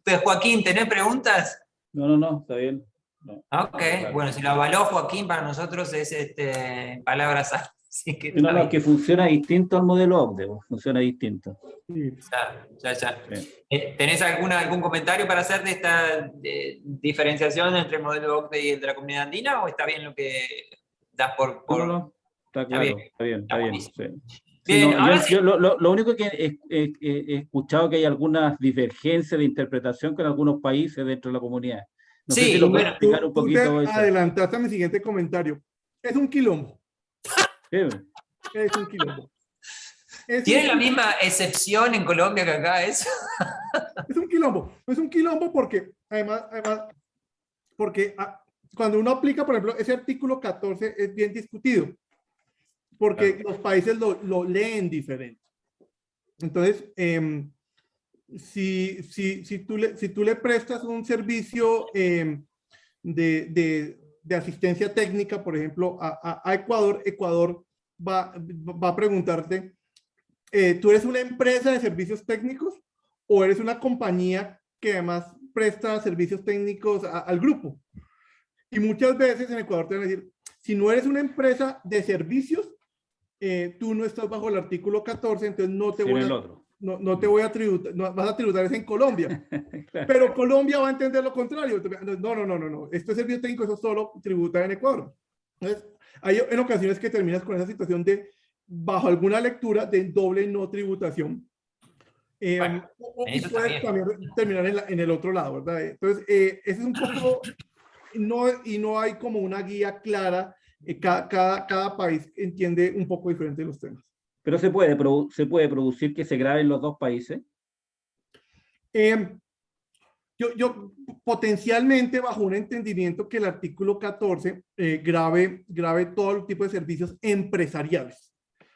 Pero Joaquín, ¿tenés preguntas? No, está bien. No. Ok, Claro. bueno, si lo avaló Joaquín, para nosotros es palabras así que está No, bien. que funciona distinto al modelo OCDE, funciona distinto. Sí. Ya. Sí. ¿Tenés algún comentario para hacer de esta diferenciación entre el modelo OCDE y el de la Comunidad Andina, o está bien lo que das por... No, está claro, está bien, buenísimo. sí. Sí, Bien, no, ahora sí. yo lo único que he escuchado que hay algunas divergencias de interpretación con algunos países dentro de la comunidad. No sé Sí, si lo puedes bueno, explicar un Tú te poquito eso. adelantaste a mi siguiente comentario. Es un quilombo. Sí, Es un quilombo. ¿tienen la misma excepción en Colombia que acá es? Es un quilombo. Es un quilombo porque, además porque cuando uno aplica, por ejemplo, ese artículo 14 es bien discutido, porque claro. los países lo leen diferente. Entonces, si tú le prestas un servicio de asistencia técnica, por ejemplo, a Ecuador, Ecuador va a preguntarte, ¿tú eres una empresa de servicios técnicos o eres una compañía que además presta servicios técnicos al grupo? Y muchas veces en Ecuador te van a decir, si no eres una empresa de servicios, tú no estás bajo el artículo 14, entonces no te voy a tributar, no vas a tributar es en Colombia. Claro. Pero Colombia va a entender lo contrario. No. Este servicio técnico, eso solo tributa en Ecuador. Entonces, hay en ocasiones que terminas con esa situación de, bajo alguna lectura, de doble no tributación. Bueno, y puedes también terminar en el otro lado, ¿verdad? Entonces, ese es un poco, no hay como una guía clara. Cada país entiende un poco diferente los temas. Pero se puede producir que se grabe en los dos países. Yo potencialmente, bajo un entendimiento que el artículo 14 grave todo tipo de servicios empresariales.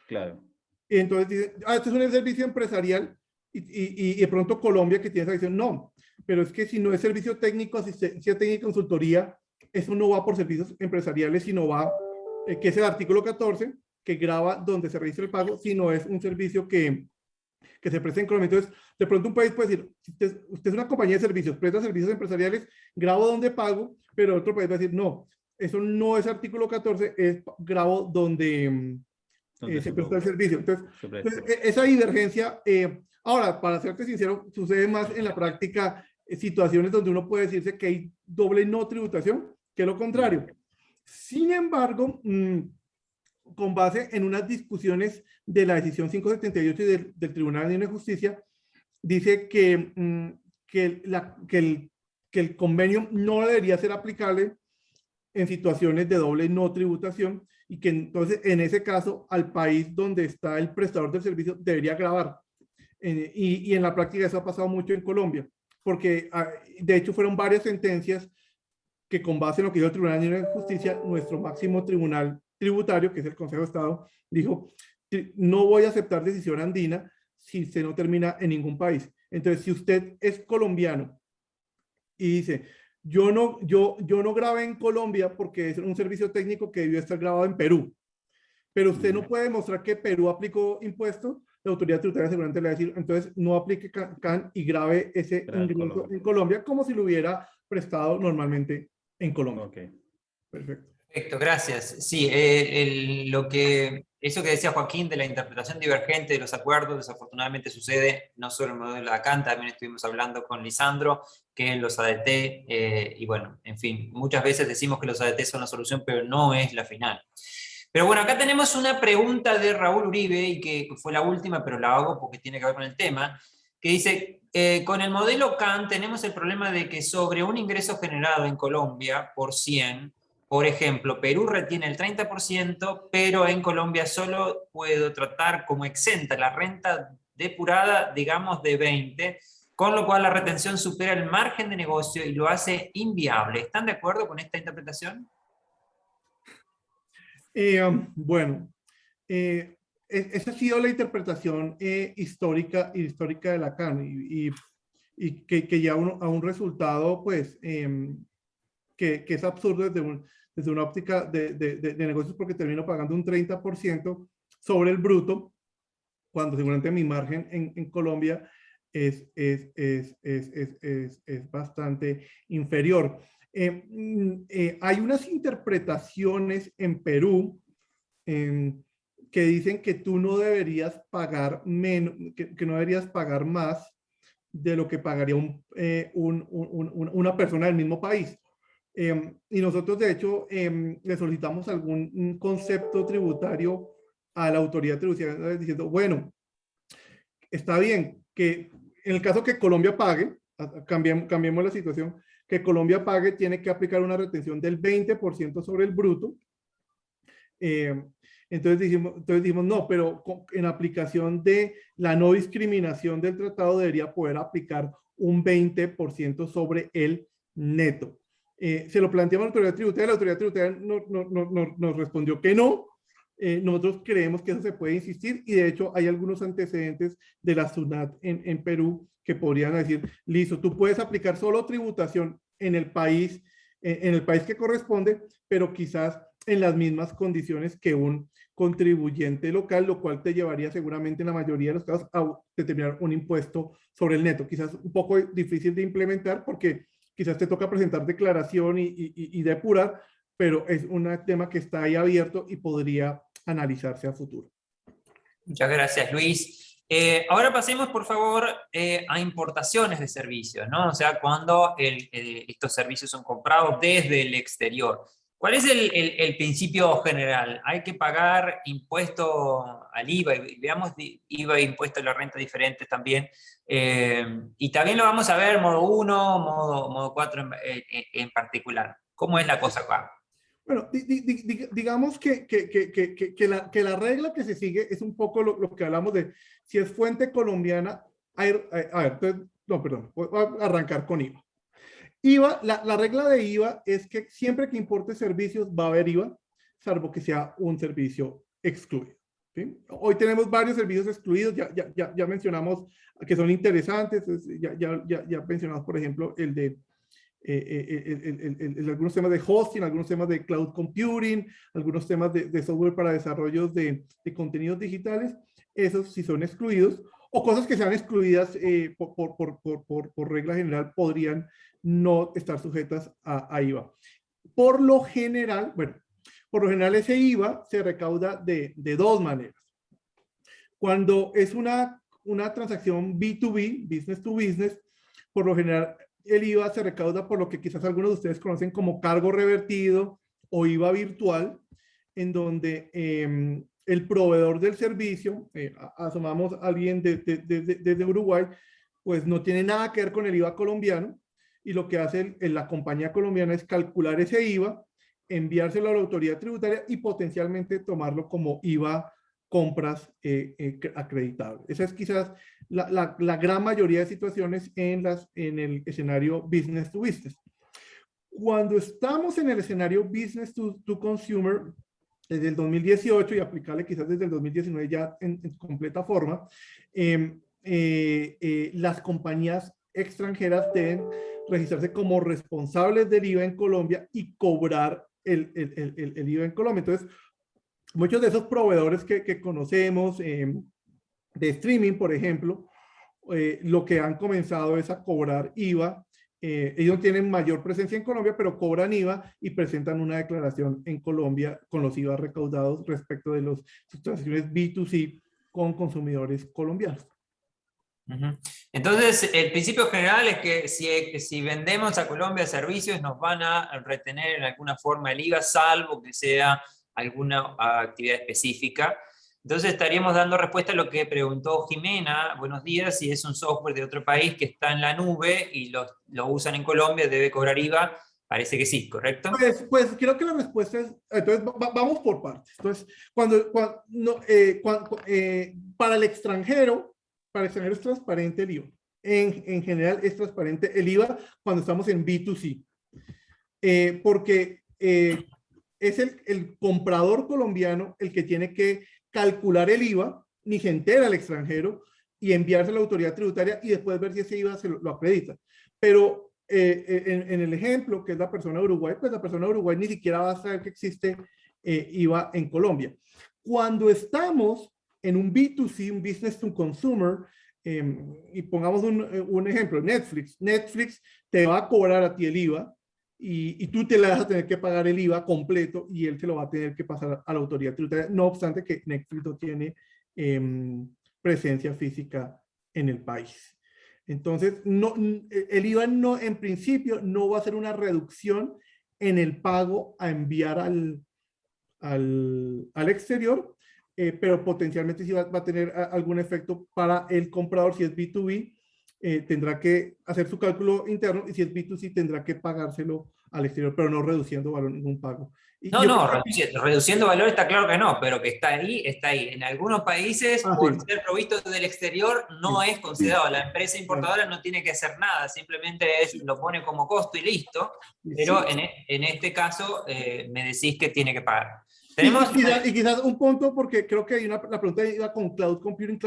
Claro. Entonces dicen, este es un servicio empresarial y de pronto Colombia que tiene esa visión, no, pero es que si no es servicio técnico, asistencia técnica y consultoría, eso no va por servicios empresariales, sino va, que es el artículo 14, que graba donde se registra el pago, si no es un servicio que se presta en Colombia. Entonces, de pronto un país puede decir, usted es una compañía de servicios, presta servicios empresariales, grabo donde pago, pero otro país va a decir, no, eso no es artículo 14, es grabo donde se presta el servicio. Entonces, esa divergencia, ahora, para serte sincero, sucede más en la práctica situaciones donde uno puede decirse que hay doble no tributación, que lo contrario. Sin embargo, con base en unas discusiones de la decisión 578 del Tribunal de Justicia, dice que el convenio no debería ser aplicable en situaciones de doble no tributación y que entonces en ese caso al país donde está el prestador del servicio debería gravar. Y en la práctica eso ha pasado mucho en Colombia, porque de hecho fueron varias sentencias que con base en lo que dijo el Tribunal de Justicia, nuestro máximo tribunal tributario, que es el Consejo de Estado, dijo, no voy a aceptar decisión andina si se no termina en ningún país. Entonces, si usted es colombiano y dice, yo no grabé en Colombia porque es un servicio técnico que debió estar grabado en Perú, pero usted no puede demostrar que Perú aplicó impuestos, la autoridad tributaria seguramente le va a decir, entonces no aplique CAN y grabe ese ingreso en Colombia como si lo hubiera prestado normalmente en Colombia. Okay. Perfecto. Perfecto, gracias. Sí, eso que decía Joaquín de la interpretación divergente de los acuerdos, desafortunadamente sucede no solo en el modelo de ACAN, también estuvimos hablando con Lisandro, que en los ADT, y bueno, en fin, muchas veces decimos que los ADT son la solución, pero no es la final. Pero bueno, acá tenemos una pregunta de Raúl Uribe, y que fue la última, pero la hago porque tiene que ver con el tema, que dice, con el modelo CAN tenemos el problema de que sobre un ingreso generado en Colombia por 100, por ejemplo, Perú retiene el 30%, pero en Colombia solo puedo tratar como exenta la renta depurada, digamos, de 20%, con lo cual la retención supera el margen de negocio y lo hace inviable. ¿Están de acuerdo con esta interpretación? Bueno, esa ha sido la interpretación histórica de Lacan y que lleva a un resultado, pues, que es absurdo desde una óptica de negocios, porque termino pagando un 30% sobre el bruto, cuando seguramente mi margen en Colombia es bastante inferior. Hay unas interpretaciones en Perú que dicen que tú no deberías pagar menos, que no deberías pagar más de lo que pagaría una persona del mismo país. Y nosotros, de hecho, le solicitamos algún concepto tributario a la autoridad tributaria diciendo, bueno, está bien que en el caso que Colombia pague, cambiemos la situación, que Colombia pague, tiene que aplicar una retención del 20% sobre el bruto. Entonces dijimos, no, pero en aplicación de la no discriminación del tratado debería poder aplicar un 20% sobre el neto. Se lo planteamos a la autoridad tributaria nos respondió que no. Nosotros creemos que eso se puede insistir y de hecho hay algunos antecedentes de la SUNAT en Perú que podrían decir, listo, tú puedes aplicar solo tributación en el país que corresponde, pero quizás en las mismas condiciones que un contribuyente local, lo cual te llevaría seguramente en la mayoría de los casos a determinar un impuesto sobre el neto. Quizás un poco difícil de implementar porque quizás te toca presentar declaración y depurar, pero es un tema que está ahí abierto y podría analizarse a futuro. Muchas gracias, Luis. Ahora pasemos, por favor, a importaciones de servicios, ¿no? O sea, cuando estos servicios son comprados desde el exterior. ¿Cuál es el principio general? ¿Hay que pagar impuesto al IVA? Y veamos IVA e impuesto a la renta diferentes también. Y también lo vamos a ver modo 1, modo 4 en particular. ¿Cómo es la cosa acá? Bueno, digamos que la regla que se sigue es un poco lo que hablamos de si es fuente colombiana. A ver, entonces, no, perdón, voy a arrancar con IVA. La regla de IVA es que siempre que importe servicios va a haber IVA, salvo que sea un servicio excluido. ¿Sí? Hoy tenemos varios servicios excluidos, ya mencionamos que son interesantes, ya mencionamos, por ejemplo, el de algunos temas de hosting, algunos temas de cloud computing, algunos temas de software para desarrollos de contenidos digitales. Esos sí son excluidos, o cosas que sean excluidas por regla general podrían no estar sujetas a IVA. Por lo general ese IVA se recauda de dos maneras. Cuando es una transacción B2B, business to business, por lo general el IVA se recauda por lo que quizás algunos de ustedes conocen como cargo revertido o IVA virtual, en donde el proveedor del servicio, asumamos a alguien desde Uruguay, pues no tiene nada que ver con el IVA colombiano, y lo que hace la compañía colombiana es calcular ese IVA, enviárselo a la autoridad tributaria y potencialmente tomarlo como IVA compras acreditable. Esa es quizás la gran mayoría de situaciones en el escenario business to business. Cuando estamos en el escenario business to consumer, desde el 2018 y aplicarle quizás desde el 2019 ya en completa forma, las compañías extranjeras deben registrarse como responsables del IVA en Colombia y cobrar el IVA en Colombia. Entonces, muchos de esos proveedores que conocemos de streaming, por ejemplo, lo que han comenzado es a cobrar IVA. Ellos tienen mayor presencia en Colombia, pero cobran IVA y presentan una declaración en Colombia con los IVA recaudados respecto de las transacciones B2C con consumidores colombianos. Entonces, el principio general es que si vendemos a Colombia servicios, nos van a retener en alguna forma el IVA, salvo que sea alguna actividad específica. Entonces estaríamos dando respuesta a lo que preguntó Jimena. Buenos días, si es un software de otro país que está en la nube y lo usan en Colombia, ¿debe cobrar IVA? Parece que sí, ¿correcto? Pues creo que la respuesta es, entonces vamos por partes. Entonces, para el extranjero es transparente el IVA. En general es transparente el IVA cuando estamos en B2C. Porque es el comprador colombiano el que tiene que calcular el IVA, ni se entera al extranjero, y enviarse a la autoridad tributaria y después ver si ese IVA se lo acredita. Pero en el ejemplo, que es la persona de Uruguay, pues la persona de Uruguay ni siquiera va a saber que existe IVA en Colombia. Cuando estamos en un B2C, un Business to Consumer, y pongamos un ejemplo, Netflix. Netflix te va a cobrar a ti el IVA y tú te la vas a tener que pagar el IVA completo y él te lo va a tener que pasar a la autoridad tributaria, no obstante que Netflix no tiene presencia física en el país. Entonces, el IVA no, en principio no va a ser una reducción en el pago a enviar al exterior, pero potencialmente sí va a tener algún efecto para el comprador. Si es B2B, tendrá que hacer su cálculo interno, y si es B2C tendrá que pagárselo al exterior, pero no reduciendo valor ningún pago. No, reduciendo valor está claro que no, pero que está ahí, está ahí. En algunos países, por ser provisto del exterior, no es considerado. La empresa importadora no tiene que hacer nada, simplemente lo pone como costo y listo. Pero en este caso, me decís que tiene que pagar. ¿Tenemos? Y quizás un punto, porque creo que hay la pregunta iba con cloud computing,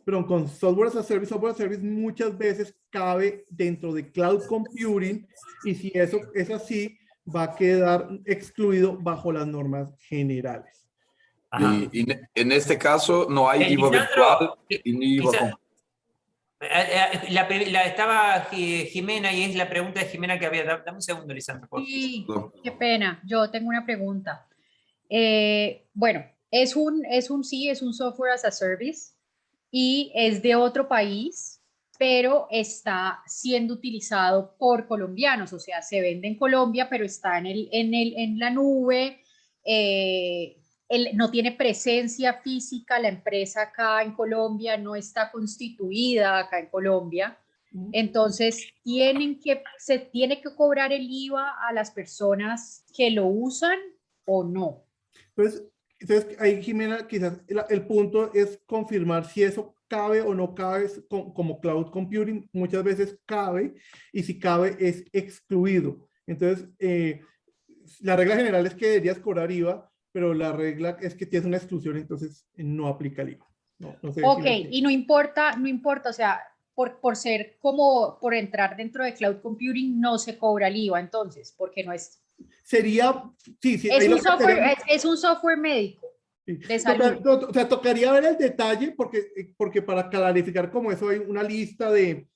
pero con software as a service. Software as a service muchas veces cabe dentro de cloud computing, y si eso es así, va a quedar excluido bajo las normas generales. Y en este caso no hay IVA virtual ni IVA. Estaba Jimena, y es la pregunta de Jimena que había. Dame un segundo, Lisandro. Sí, qué pena. Yo tengo una pregunta. Bueno, es un software as a service y es de otro país, pero está siendo utilizado por colombianos, o sea, se vende en Colombia, pero está en la nube, no tiene presencia física, la empresa acá en Colombia no está constituida acá en Colombia. Entonces, se tiene que cobrar el IVA a las personas que lo usan o no. Entonces ahí, Jimena, quizás el punto es confirmar si eso cabe o no cabe como cloud computing. Muchas veces cabe, y si cabe es excluido. Entonces, la regla general es que deberías cobrar IVA, pero la regla es que tienes una exclusión, entonces no aplica el IVA. No sé y no importa, o sea, por entrar dentro de cloud computing no se cobra el IVA, entonces, porque no es... Sería, sí, es un software médico de salud. O sea, tocaría ver el detalle, porque para clarificar como eso hay una lista de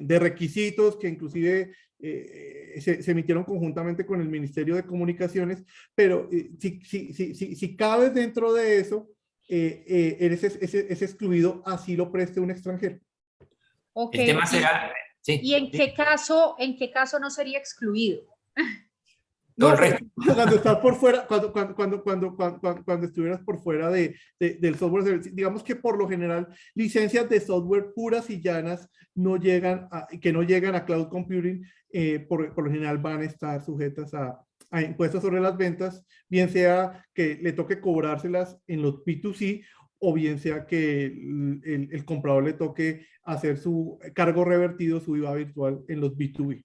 requisitos que inclusive se emitieron conjuntamente con el Ministerio de Comunicaciones, pero si cabes dentro de eso, es excluido, así lo preste un extranjero. Okay. El tema será... Sí. ¿Y en qué caso no sería excluido? No, cuando estás por fuera, cuando estuvieras por fuera del software, digamos que por lo general licencias de software puras y llanas que no llegan a cloud computing, por lo general van a estar sujetas a impuestos sobre las ventas, bien sea que le toque cobrárselas en los B2C, o bien sea que el comprador le toque hacer su cargo revertido, su IVA virtual, en los B2B.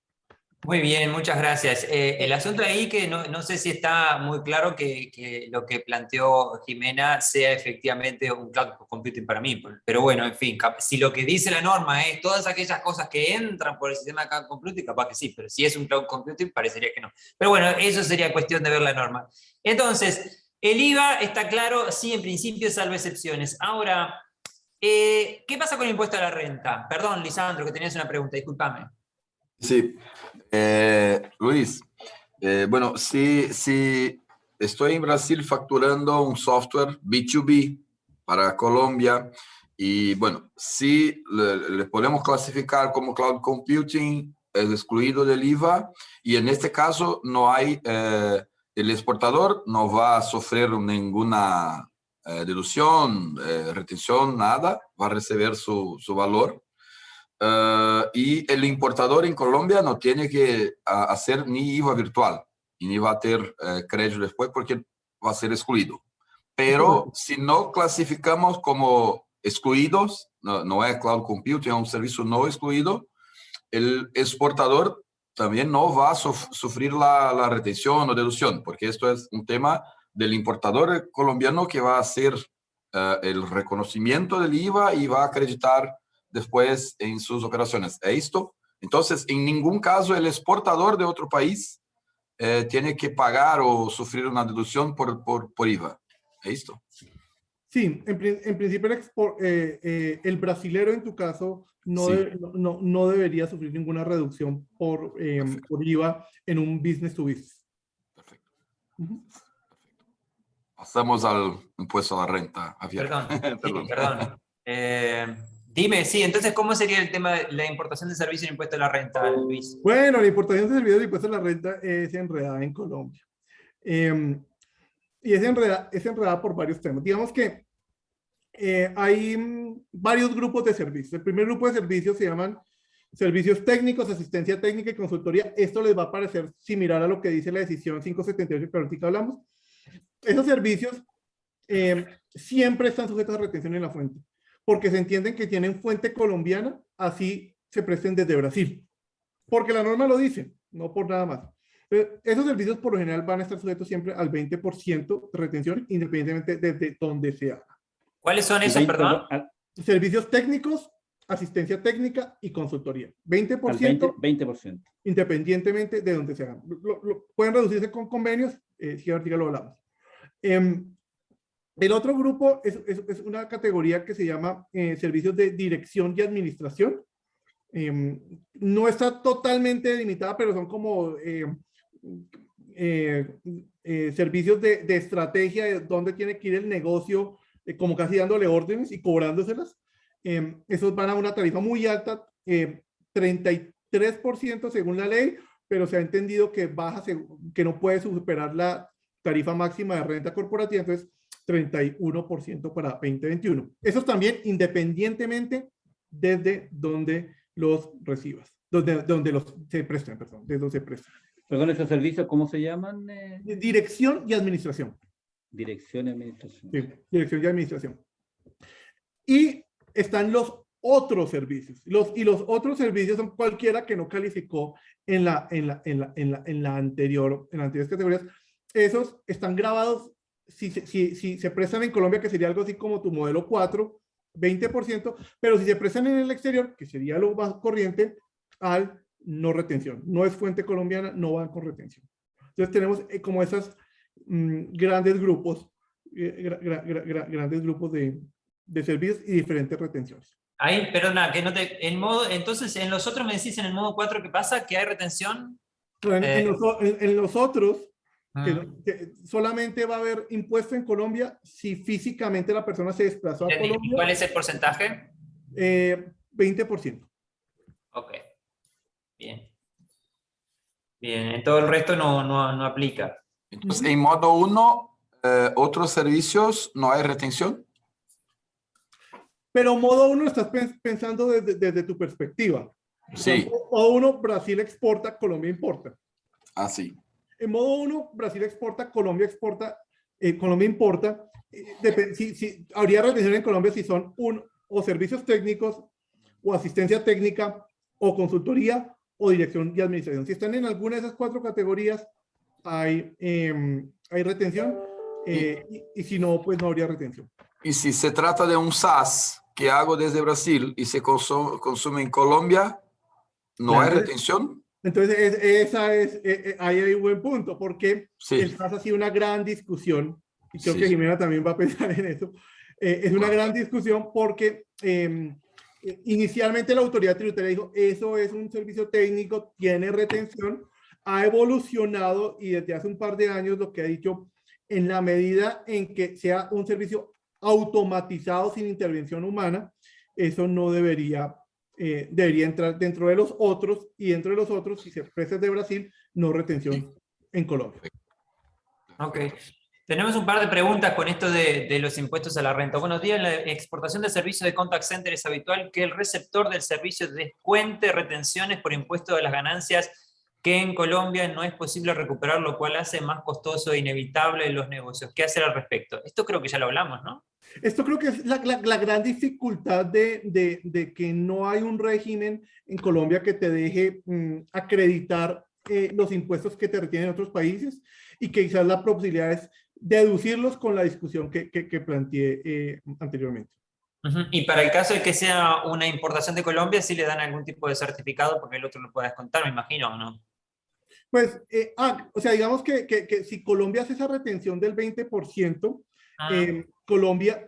Muy bien, muchas gracias. El asunto ahí que no sé si está muy claro que lo que planteó Jimena sea efectivamente un cloud computing para mí, pero bueno, en fin, si lo que dice la norma es todas aquellas cosas que entran por el sistema de cloud computing, capaz que sí, pero si es un cloud computing parecería que no. Pero bueno, eso sería cuestión de ver la norma. Entonces, el IVA está claro, sí, en principio, salvo excepciones. Ahora, ¿qué pasa con el impuesto a la renta? Perdón, Lisandro, que tenías una pregunta, discúlpame. Sí, Luis, bueno, si estoy en Brasil facturando un software B2B para Colombia, y bueno, si le podemos clasificar como cloud computing, es excluido del IVA, y en este caso no hay, el exportador no va a sufrir ninguna deducción, retención, nada, va a recibir su valor. Y el importador en Colombia no tiene que hacer ni IVA virtual y ni va a tener crédito después, porque va a ser excluido. Pero si no clasificamos como excluidos, no es cloud computing, es un servicio no excluido, el exportador también no va a sufrir la retención o deducción, porque esto es un tema del importador colombiano que va a hacer el reconocimiento del IVA y va a acreditar después en sus operaciones. ¿Es esto? Entonces, en ningún caso el exportador de otro país tiene que pagar o sufrir una deducción por IVA. ¿Es esto? Sí, en principio el brasilero en tu caso no, Sí. no debería sufrir ninguna reducción por IVA en un business to business. Perfecto. Ujú. Pasamos al impuesto a la renta, Javier. Perdón, Perdón. sí, perdón. Dime, sí, entonces, ¿cómo sería el tema de la importación de servicios y impuesto a la renta, Luis? Bueno, la importación de servicios de impuestos a la renta es enredada en Colombia. Y es enredada por varios temas. Digamos que hay varios grupos de servicios. El primer grupo de servicios se llaman servicios técnicos, asistencia técnica y consultoría. Esto les va a parecer similar a lo que dice la decisión 578 que ahorita hablamos. Esos servicios siempre están sujetos a retención en la fuente, porque se entienden que tienen fuente colombiana, así se presten desde Brasil. Porque la norma lo dice, no por nada más. Esos servicios por lo general van a estar sujetos siempre al 20% de retención, independientemente desde donde se haga. ¿Cuáles son esos, perdón? Servicios técnicos, asistencia técnica y consultoría. 20%, 20%. independientemente de donde se hagan. Pueden reducirse con convenios, si ahorita lo hablamos. El otro grupo es una categoría que se llama servicios de dirección y administración. No está totalmente delimitada, pero son como servicios de estrategia, de dónde tiene que ir el negocio, como casi dándole órdenes y cobrándoselas. Esos van a una tarifa muy alta, 33% según la ley, pero se ha entendido que baja, que no puede superar la tarifa máxima de renta corporativa, entonces 31% para 2021. Esos también independientemente desde donde los recibas, donde los se prestan, perdón, desde donde se prestan. Perdón, ¿esos servicios cómo se llaman? Dirección y administración. Dirección y administración. Sí, dirección y administración. Y están los otros servicios. Y los otros servicios son cualquiera que no calificó en las anteriores categorías. Esos están grabados, si se prestan en Colombia, que sería algo así como tu modelo 4, 20%, pero si se prestan en el exterior, que sería lo más corriente, al no retención. No es fuente colombiana, no van con retención. Entonces tenemos como esos grandes grupos, grandes grupos de servicios y diferentes retenciones. Ahí, perdona, que no te, entonces en los otros me decís en el modo 4, ¿qué pasa? ¿Que hay retención? En los otros, que solamente va a haber impuesto en Colombia si físicamente la persona se desplazó a Colombia. ¿Y cuál es el porcentaje? 20%. Ok. Bien. Bien, en todo el resto no aplica. Entonces, en modo 1, otros servicios, no hay retención. Pero modo 1 estás pensando desde tu perspectiva. Sí. Modo 1, Brasil exporta, Colombia importa. Ah, sí. En modo 1, Brasil exporta, Colombia exporta, Colombia importa. Si habría retención en Colombia si son o servicios técnicos, o asistencia técnica, o consultoría, o dirección y administración. Si están en alguna de esas 4 categorías, hay retención, y si no, pues no habría retención. Y si se trata de un SaaS que hago desde Brasil y se consume en Colombia, ¿no hay retención? Entonces, ahí hay un buen punto, porque Sí. el SaaS ha sido una gran discusión, y creo Sí. que Jimena también va a pensar en eso. Es una gran discusión porque inicialmente la autoridad tributaria dijo, eso es un servicio técnico, tiene retención, ha evolucionado y desde hace un par de años lo que ha dicho, en la medida en que sea un servicio automatizado sin intervención humana, eso no debería entrar dentro de los otros, y dentro de los otros, si se presta de Brasil, no retención en Colombia. Ok. Tenemos un par de preguntas con esto de los impuestos a la renta. Buenos días. En la exportación de servicios de contact center es habitual que el receptor del servicio descuente retenciones por impuesto de las ganancias que en Colombia no es posible recuperar, lo cual hace más costoso e inevitable los negocios. ¿Qué hacer al respecto? Esto creo que ya lo hablamos, ¿no? Esto creo que es la gran dificultad de que no hay un régimen en Colombia que te deje acreditar los impuestos que te retienen en otros países, y que quizás la posibilidad es deducirlos con la discusión que planteé anteriormente. Y para el caso de que sea una importación de Colombia, ¿sí le dan algún tipo de certificado porque el otro lo puede descontar, me imagino, o no? Pues, o sea, digamos que si Colombia hace esa retención del 20%, Colombia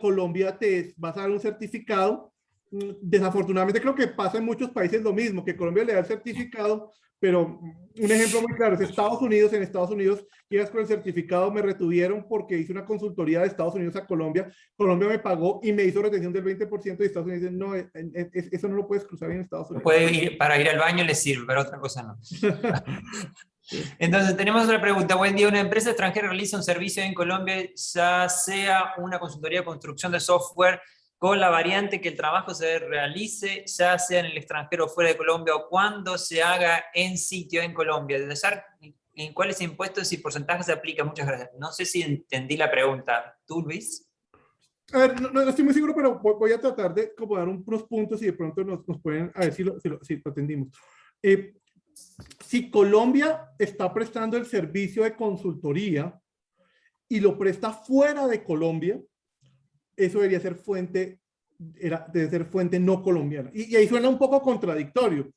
te vas a dar un certificado. Desafortunadamente creo que pasa en muchos países lo mismo, que Colombia le da el certificado, pero un ejemplo muy claro es Estados Unidos. En Estados Unidos llegas con el certificado, me retuvieron porque hice una consultoría de Estados Unidos a Colombia, Colombia me pagó y me hizo retención del 20%, y Estados Unidos dice, no, eso no lo puedes cruzar en Estados Unidos. Para ir al baño le sirve, pero otra cosa no. Entonces, tenemos otra pregunta. Buen día. Una empresa extranjera realiza un servicio en Colombia, ya sea una consultoría de construcción de software, con la variante que el trabajo se realice, ya sea en el extranjero o fuera de Colombia, o cuando se haga en sitio en Colombia. Detallar en cuáles impuestos y porcentajes se aplica. Muchas gracias. No sé si entendí la pregunta. ¿Tú, Luis? A ver, no estoy muy seguro, pero voy a tratar de como dar unos puntos y de pronto nos pueden, a ver si lo atendimos. Si Colombia está prestando el servicio de consultoría y lo presta fuera de Colombia, eso debería ser debe ser fuente no colombiana. Y ahí suena un poco contradictorio,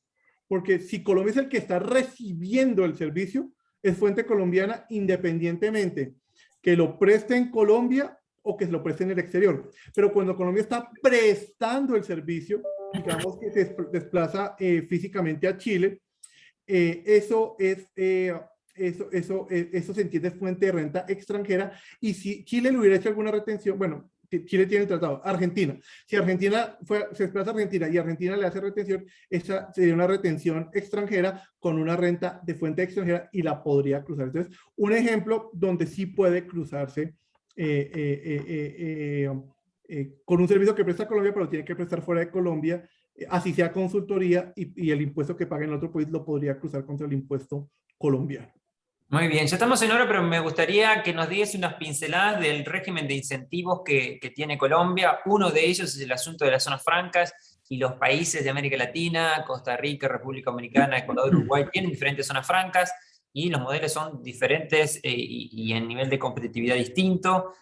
porque si Colombia es el que está recibiendo el servicio, es fuente colombiana, independientemente que lo preste en Colombia o que se lo preste en el exterior. Pero cuando Colombia está prestando el servicio, digamos que se desplaza físicamente a Chile, eso se entiende fuente de renta extranjera. Y si Chile le hubiera hecho alguna retención, bueno, Chile tiene el tratado. Argentina, si Argentina se desplaza a Argentina y Argentina le hace retención, esa sería una retención extranjera con una renta de fuente extranjera y la podría cruzar. Entonces, un ejemplo donde sí puede cruzarse con un servicio que presta Colombia, pero tiene que prestar fuera de Colombia, así sea consultoría, y el impuesto que paga en otro país lo podría cruzar contra el impuesto colombiano. Muy bien, ya estamos en hora, pero me gustaría que nos diese unas pinceladas del régimen de incentivos que tiene Colombia. Uno de ellos es el asunto de las zonas francas, y los países de América Latina, Costa Rica, República Dominicana, Ecuador, Uruguay, tienen diferentes zonas francas y los modelos son diferentes y en nivel de competitividad distinto.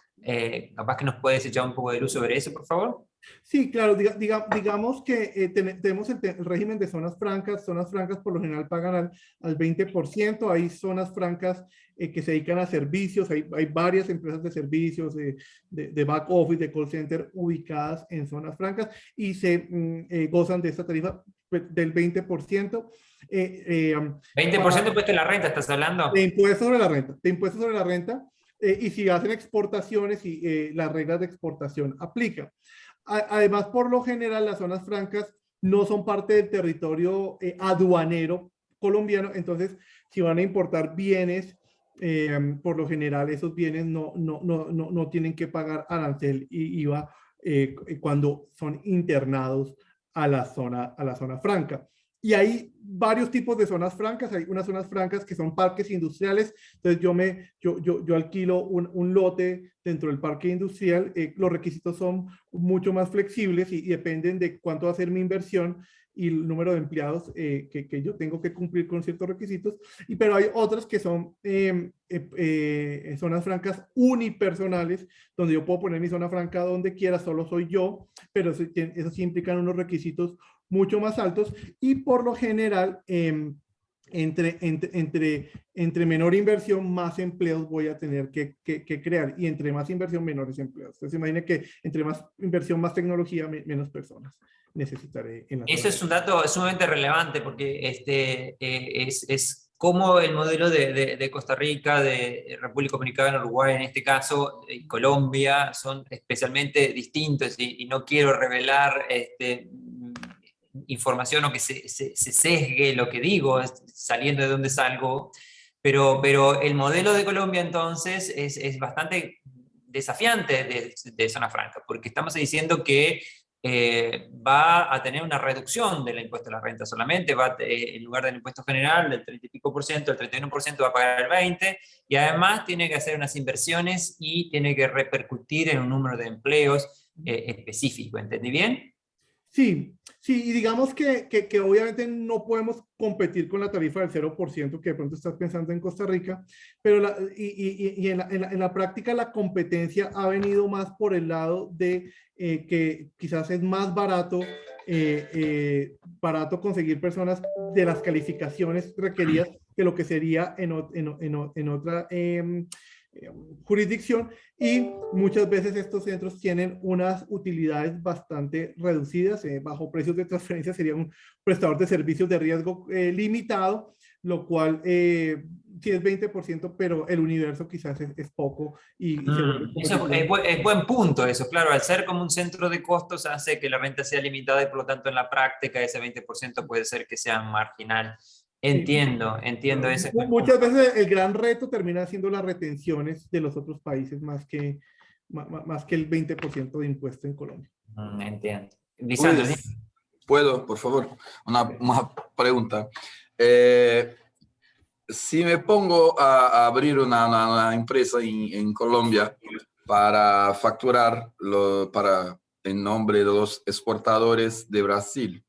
Capaz que nos puedes echar un poco de luz sobre eso, por favor. Sí, claro, digamos que tenemos el régimen de zonas francas. Zonas francas por lo general pagan al 20%. Hay zonas francas que se dedican a servicios. Hay varias empresas de servicios, de back office, de call center ubicadas en zonas francas y se gozan de esta tarifa del 20%. 20% impuesto en la renta, ¿estás hablando? De impuestos sobre la renta. De impuestos sobre la renta. Y si hacen exportaciones, y las reglas de exportación aplican. Además, por lo general, las zonas francas no son parte del territorio aduanero colombiano. Entonces, si van a importar bienes, por lo general esos bienes no tienen que pagar arancel y IVA cuando son internados a la zona franca. Y hay varios tipos de zonas francas. Hay unas zonas francas que son parques industriales. Entonces yo alquilo un lote dentro del parque industrial. Los requisitos son mucho más flexibles y dependen de cuánto va a ser mi inversión y el número de empleados que yo tengo que cumplir con ciertos requisitos. Pero hay otras que son zonas francas unipersonales, donde yo puedo poner mi zona franca donde quiera, solo soy yo, pero eso sí implican unos requisitos mucho más altos, y por lo general entre menor inversión, más empleos voy a tener que crear, y entre más inversión, menores empleos. Entonces imagine que entre más inversión, más tecnología, menos personas necesitaré en la Eso es un dato sumamente relevante, porque es como el modelo de Costa Rica, de República Dominicana, Uruguay en este caso, y Colombia, son especialmente distintos, y no quiero revelar información o que se sesgue lo que digo, saliendo de donde salgo, pero el modelo de Colombia entonces es bastante desafiante de zona franca, porque estamos diciendo que va a tener una reducción del impuesto a la renta solamente, en lugar del impuesto general del 30 y pico por ciento, el 31% va a pagar el 20%, y además tiene que hacer unas inversiones y tiene que repercutir en un número de empleos específico. ¿Entendí bien? Sí, sí, y digamos que obviamente no podemos competir con la tarifa del 0% que de pronto estás pensando en Costa Rica, pero en la práctica la competencia ha venido más por el lado de que quizás es más barato conseguir personas de las calificaciones requeridas que lo que sería en otra jurisdicción, y muchas veces estos centros tienen unas utilidades bastante reducidas. Bajo precios de transferencia sería un prestador de servicios de riesgo limitado, lo cual sí es 20%, pero el universo quizás es poco y se vuelve Eso es buen punto eso, claro, al ser como un centro de costos hace que la renta sea limitada y por lo tanto en la práctica ese 20% puede ser que sea marginal. Entiendo ese. Muchas veces el gran reto termina siendo las retenciones de los otros países más que el 20% de impuesto en Colombia. Entiendo. Lisandro, Luis, ¿puedo, por favor? Una pregunta. Si me pongo a abrir una empresa en Colombia para facturar en nombre de los exportadores de Brasil,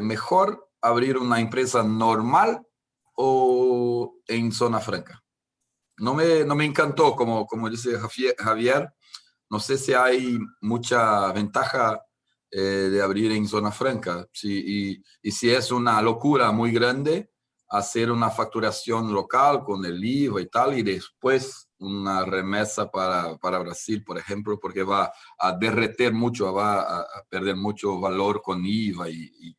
¿mejor abrir una empresa normal o en zona franca? No me encantó, como dice Javier, no sé si hay mucha ventaja de abrir en zona franca. Y si es una locura muy grande hacer una facturación local con el IVA y tal, y después una remesa para Brasil, por ejemplo, porque va a derreter mucho, va a perder mucho valor con IVA y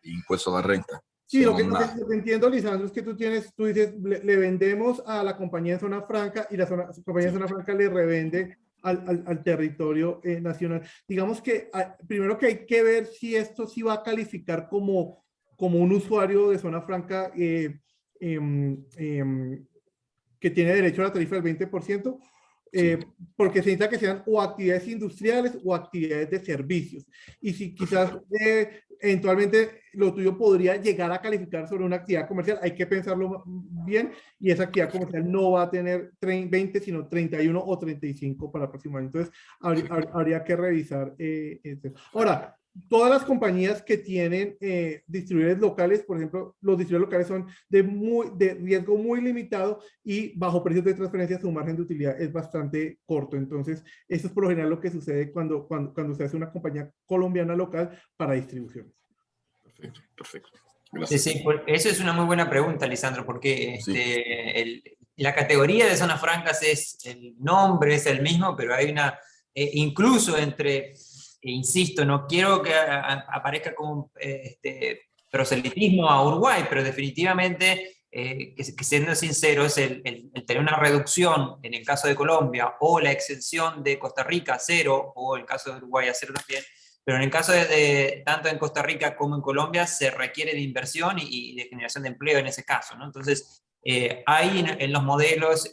impuesto a la renta. Sí, lo que entiendo, Lisandro, es que tú dices, le vendemos a la compañía en zona franca y la compañía en zona franca le revende al territorio nacional. Digamos que primero que hay que ver si esto sí va a calificar como un usuario de zona franca que tiene derecho a la tarifa del 20%, porque se necesita que sean o actividades industriales o actividades de servicios. Y si quizás eventualmente lo tuyo podría llegar a calificar sobre una actividad comercial, hay que pensarlo bien, y esa actividad comercial no va a tener 20, sino 31 o 35 para el próximo año. Entonces, habría que revisar esto. Ahora, todas las compañías que tienen distribuidores locales, por ejemplo, los distribuidores locales son de riesgo muy limitado y bajo precios de transferencia su margen de utilidad es bastante corto. Entonces, eso es por lo general lo que sucede cuando se hace una compañía colombiana local para distribuciones. Perfecto. Gracias. Sí, eso es una muy buena pregunta, Lisandro, porque la categoría de zonas francas el nombre es el mismo, pero hay incluso entre... insisto, no quiero que aparezca como proselitismo a Uruguay, pero definitivamente, que siendo sinceros, el tener una reducción en el caso de Colombia o la exención de Costa Rica a 0, o el caso de Uruguay a 0 también, pero en el caso de tanto en Costa Rica como en Colombia se requiere de inversión y de generación de empleo en ese caso, ¿no? Entonces, hay en los modelos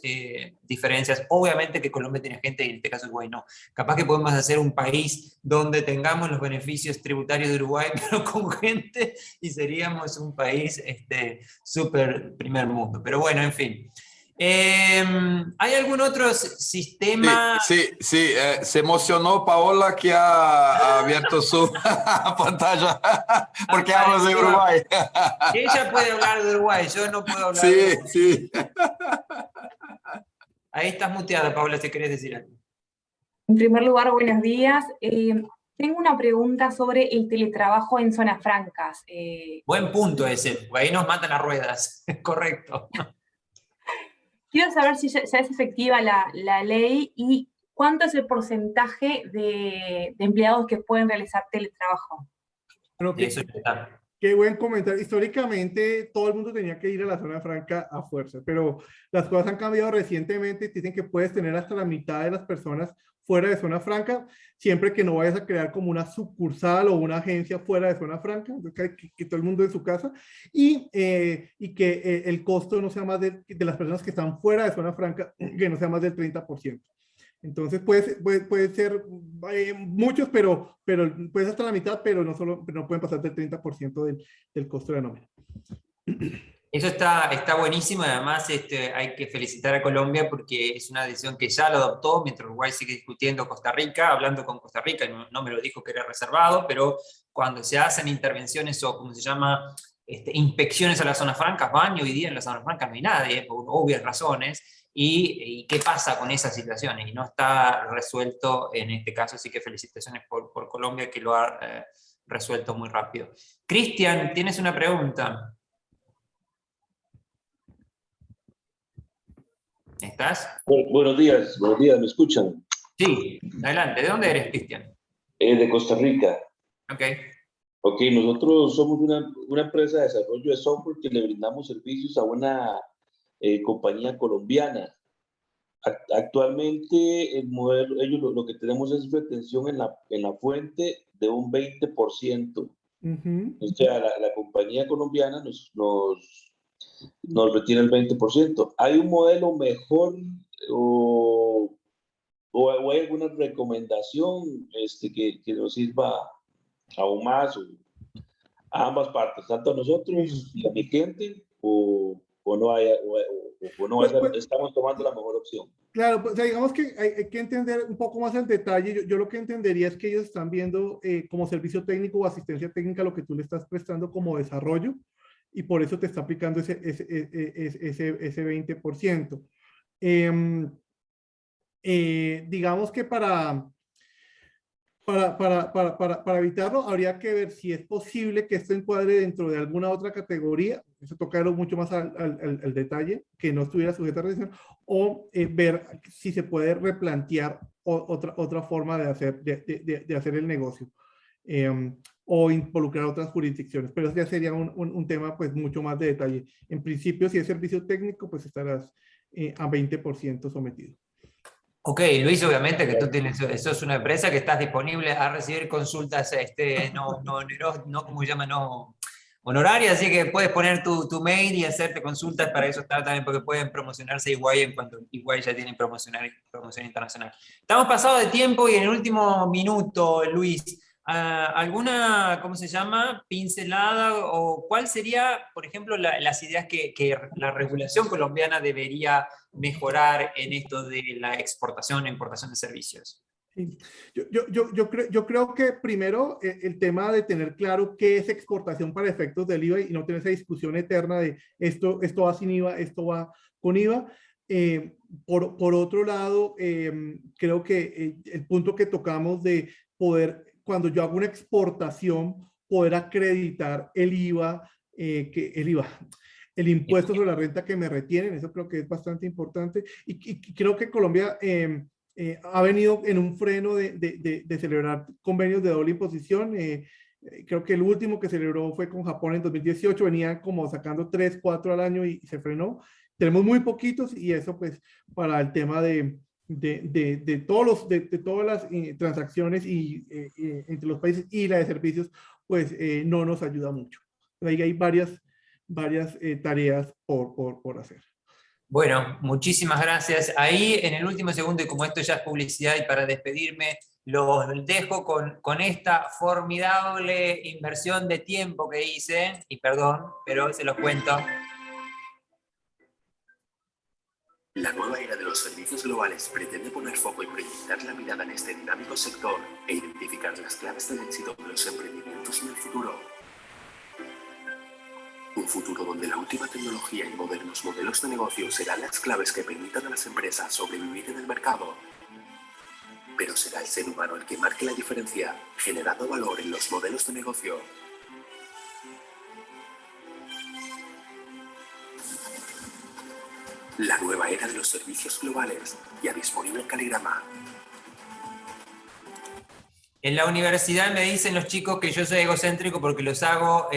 diferencias. Obviamente que Colombia tiene gente y en este caso Uruguay no. Capaz que podemos hacer un país donde tengamos los beneficios tributarios de Uruguay, pero con gente, y seríamos un país súper primer mundo. Pero bueno, en fin. ¿Hay algún otro sistema? Sí, se emocionó Paola que ha abierto su pantalla porque hablas de Uruguay. Ella puede hablar de Uruguay, yo no puedo hablar de Uruguay. Sí. Ahí estás muteada, Paola, si querés decir algo. En primer lugar, buenos días. Tengo una pregunta sobre el teletrabajo en zonas francas. Buen punto ese, porque ahí nos matan las ruedas. Correcto. Quiero saber si ya es efectiva la ley y cuánto es el porcentaje de empleados que pueden realizar teletrabajo. Bueno, qué buen comentario. Históricamente todo el mundo tenía que ir a la zona franca a fuerza, pero las cosas han cambiado recientemente. Dicen que puedes tener hasta la mitad de las personas fuera de zona franca, siempre que no vayas a crear como una sucursal o una agencia fuera de zona franca, que todo el mundo en su casa, y que el costo no sea más de las personas que están fuera de zona franca, que no sea más del 30%. Entonces puede ser muchos, pero puede ser hasta la mitad, pero no pueden pasar del 30% del costo de la nómina. Eso está buenísimo, y además hay que felicitar a Colombia porque es una decisión que ya lo adoptó, mientras Uruguay sigue discutiendo Costa Rica, hablando con Costa Rica, no me lo dijo que era reservado, pero cuando se hacen intervenciones o, como se llama, inspecciones a las zonas francas, hoy día en las zonas francas no hay nadie, por obvias razones, y qué pasa con esas situaciones, y no está resuelto en este caso, así que felicitaciones por Colombia que lo ha resuelto muy rápido. Cristian, ¿tienes una pregunta? ¿Estás? Buenos días, ¿me escuchan? Sí, adelante. ¿De dónde eres, Cristian? De Costa Rica. Ok. Ok, nosotros somos una empresa de desarrollo de software que le brindamos servicios a una compañía colombiana. Actualmente el modelo, ellos lo que tenemos es retención en la fuente de un 20%. O sea, la compañía colombiana nos retiene el 20%. ¿Hay un modelo mejor o hay alguna recomendación que nos sirva aún más a ambas partes, tanto a nosotros y a mi cliente, o no estamos tomando la mejor opción? Claro, pues, o sea, digamos que hay que entender un poco más el detalle. Yo lo que entendería es que ellos están viendo como servicio técnico o asistencia técnica lo que tú le estás prestando como desarrollo, y por eso te está aplicando ese 20%. Digamos que para evitarlo, habría que ver si es posible que esto encuadre dentro de alguna otra categoría, eso tocarlo mucho más al detalle, que no estuviera sujeta a revisión, o ver si se puede replantear otra forma de hacer el negocio, o involucrar otras jurisdicciones, pero eso ya sería un tema pues mucho más de detalle. En principio, si es servicio técnico, pues estarás a 20% sometido. Ok, Luis, obviamente que tú sos una empresa que estás disponible a recibir consultas no como llama, no honorarias, así que puedes poner tu mail y hacerte consultas, para eso está también, porque pueden promocionarse igual en cuanto igual ya tienen promoción internacional. Estamos pasados de tiempo y en el último minuto, Luis, ¿alguna, cómo se llama, pincelada o cuál sería, por ejemplo, las ideas que la regulación colombiana debería mejorar en esto de la exportación e importación de servicios? Sí. Yo creo que primero el tema de tener claro qué es exportación para efectos del IVA y no tener esa discusión eterna de esto va sin IVA, esto va con IVA. Por otro lado, creo que el punto que tocamos de poder, cuando yo hago una exportación, poder acreditar el IVA, el impuesto sobre la renta que me retienen, eso creo que es bastante importante. Y creo que Colombia ha venido en un freno de celebrar convenios de doble imposición. Creo que el último que celebró fue con Japón en 2018, venían como sacando 3, 4 al año y se frenó. Tenemos muy poquitos, y eso pues para el tema de todas las transacciones entre los países y la de servicios, pues no nos ayuda mucho. Ahí hay varias tareas por hacer. Bueno, muchísimas gracias. Ahí en el último segundo, y como esto ya es publicidad, y para despedirme, los dejo con esta formidable inversión de tiempo que hice, y perdón, pero se los cuento. La nueva era de los servicios globales pretende poner foco y proyectar la mirada en este dinámico sector e identificar las claves del éxito de los emprendimientos en el futuro. Un futuro donde la última tecnología y modernos modelos de negocio serán las claves que permitan a las empresas sobrevivir en el mercado. Pero será el ser humano el que marque la diferencia, generando valor en los modelos de negocio. La nueva era de los servicios globales, ya disponible en Caligrama. En la universidad me dicen los chicos que yo soy egocéntrico porque los hago,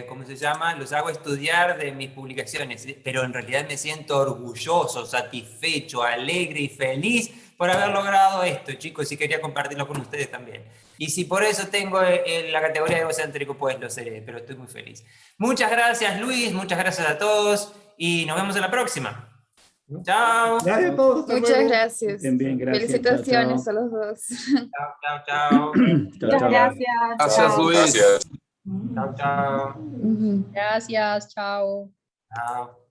¿cómo se llama? Los hago estudiar de mis publicaciones, pero en realidad me siento orgulloso, satisfecho, alegre y feliz por haber logrado esto, chicos, y quería compartirlo con ustedes también. Y si por eso tengo la categoría de egocéntrico, pues lo seré, pero estoy muy feliz. Muchas gracias, Luis, muchas gracias a todos, y nos vemos en la próxima. Chao. Gracias a todos. hasta Muchas luego. gracias. Bien, bien, gracias. Felicitaciones Chao, a los dos. Chao, chao, chao. chao. Muchas Chao. gracias. Gracias, Chao. Luis. Gracias. Chao, chao. Ujú. Gracias, chao. Chao.